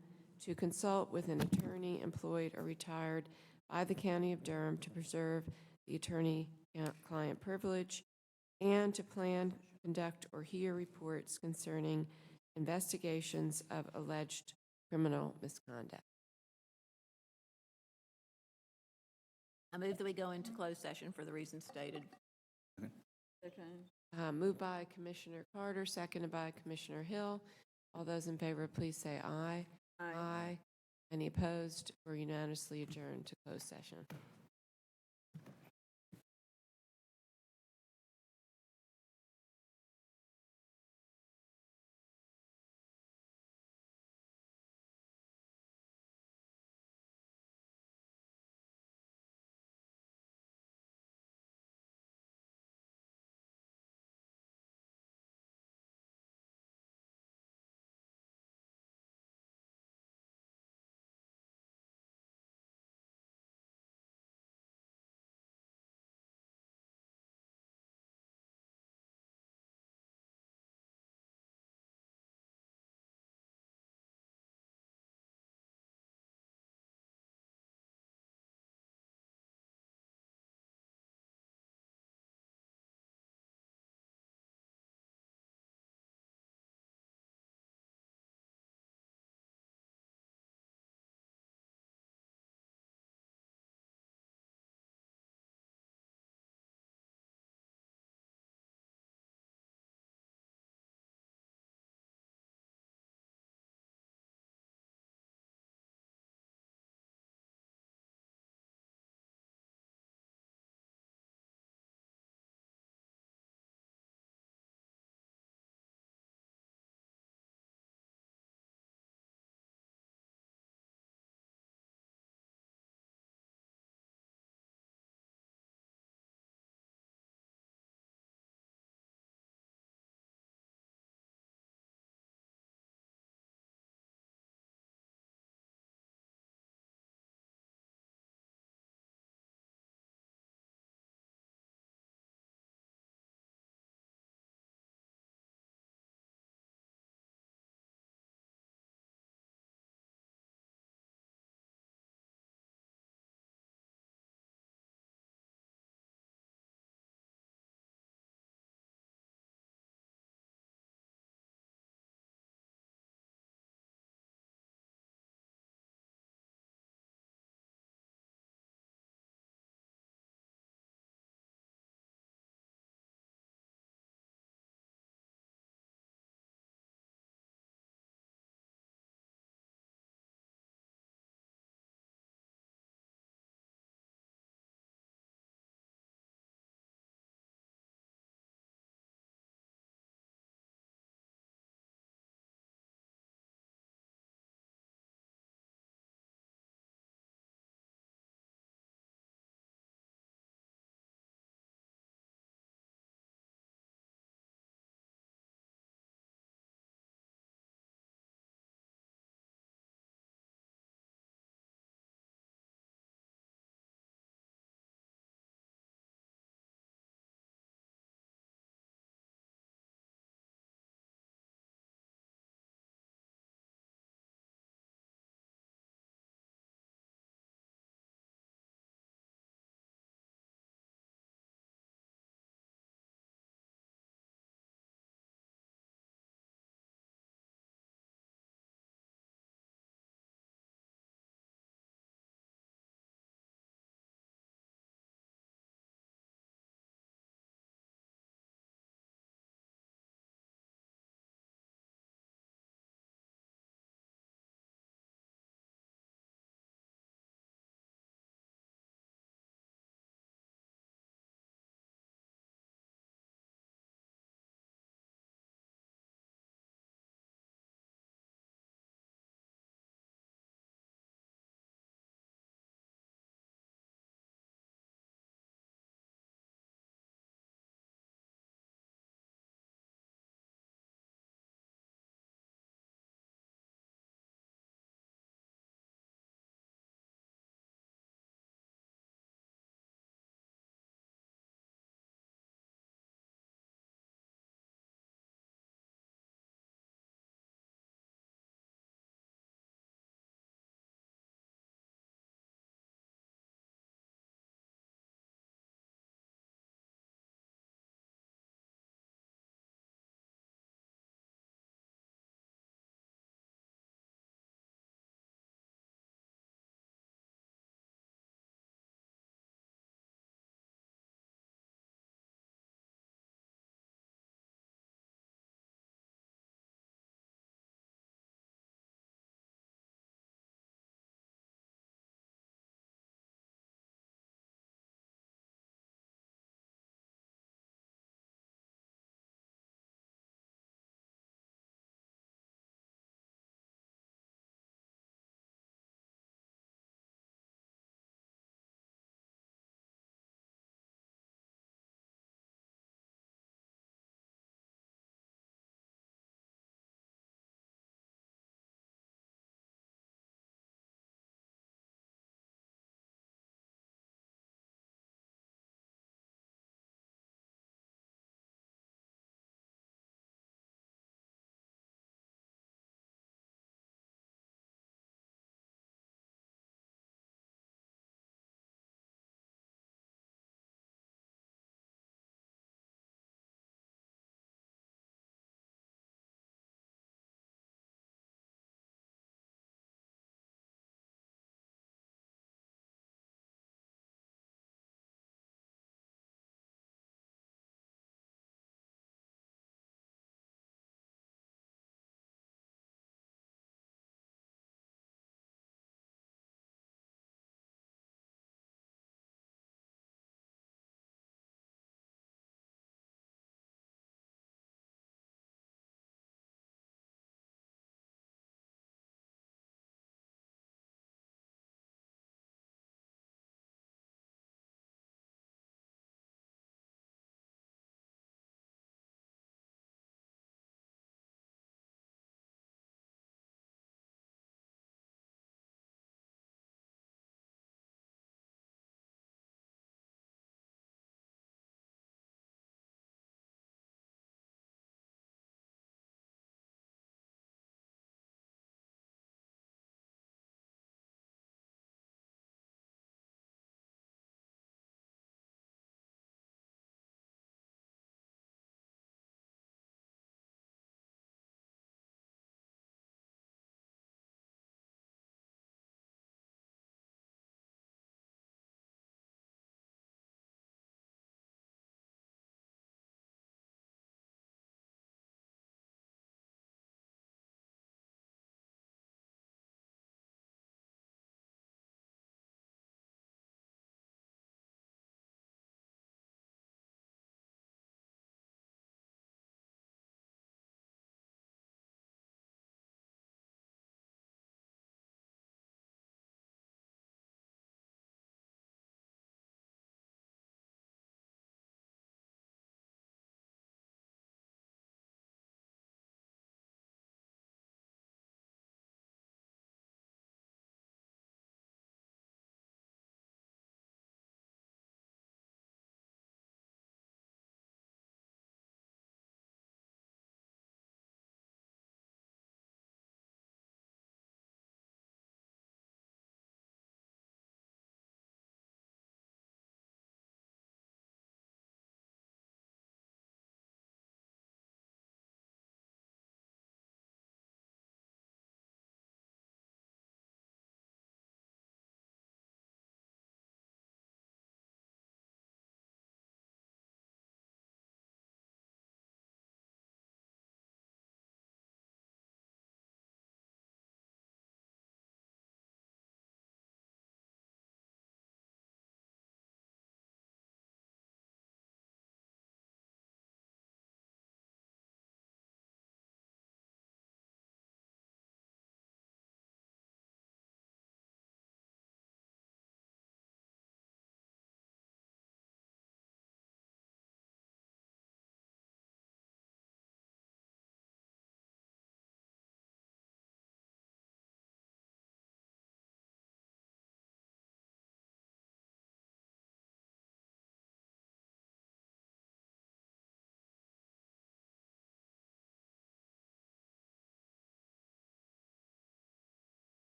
to consult with an attorney employed or retired by the County of Durham to preserve the attorney-client privilege and to plan, conduct, or hear reports concerning investigations of alleged criminal misconduct. I move that we go into closed session for the reasons stated. Moved by Commissioner Carter, seconded by Commissioner Hill. All those in favor, please say aye. Aye. Any opposed? We're unanimously adjourned to closed session.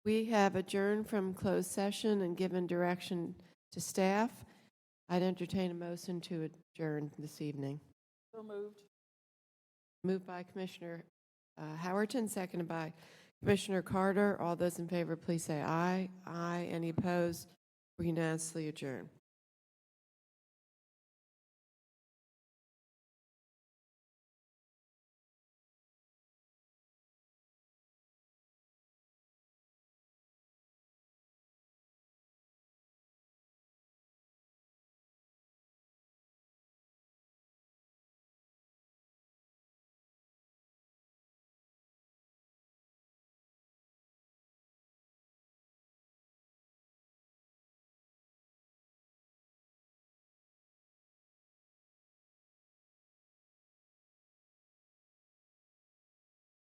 We have adjourned from closed session and given direction to staff. I'd entertain a motion to adjourn this evening. So moved. Moved by Commissioner Howerton, seconded by Commissioner Carter. All those in favor, please say aye. Aye. Any opposed? We unanimously adjourn.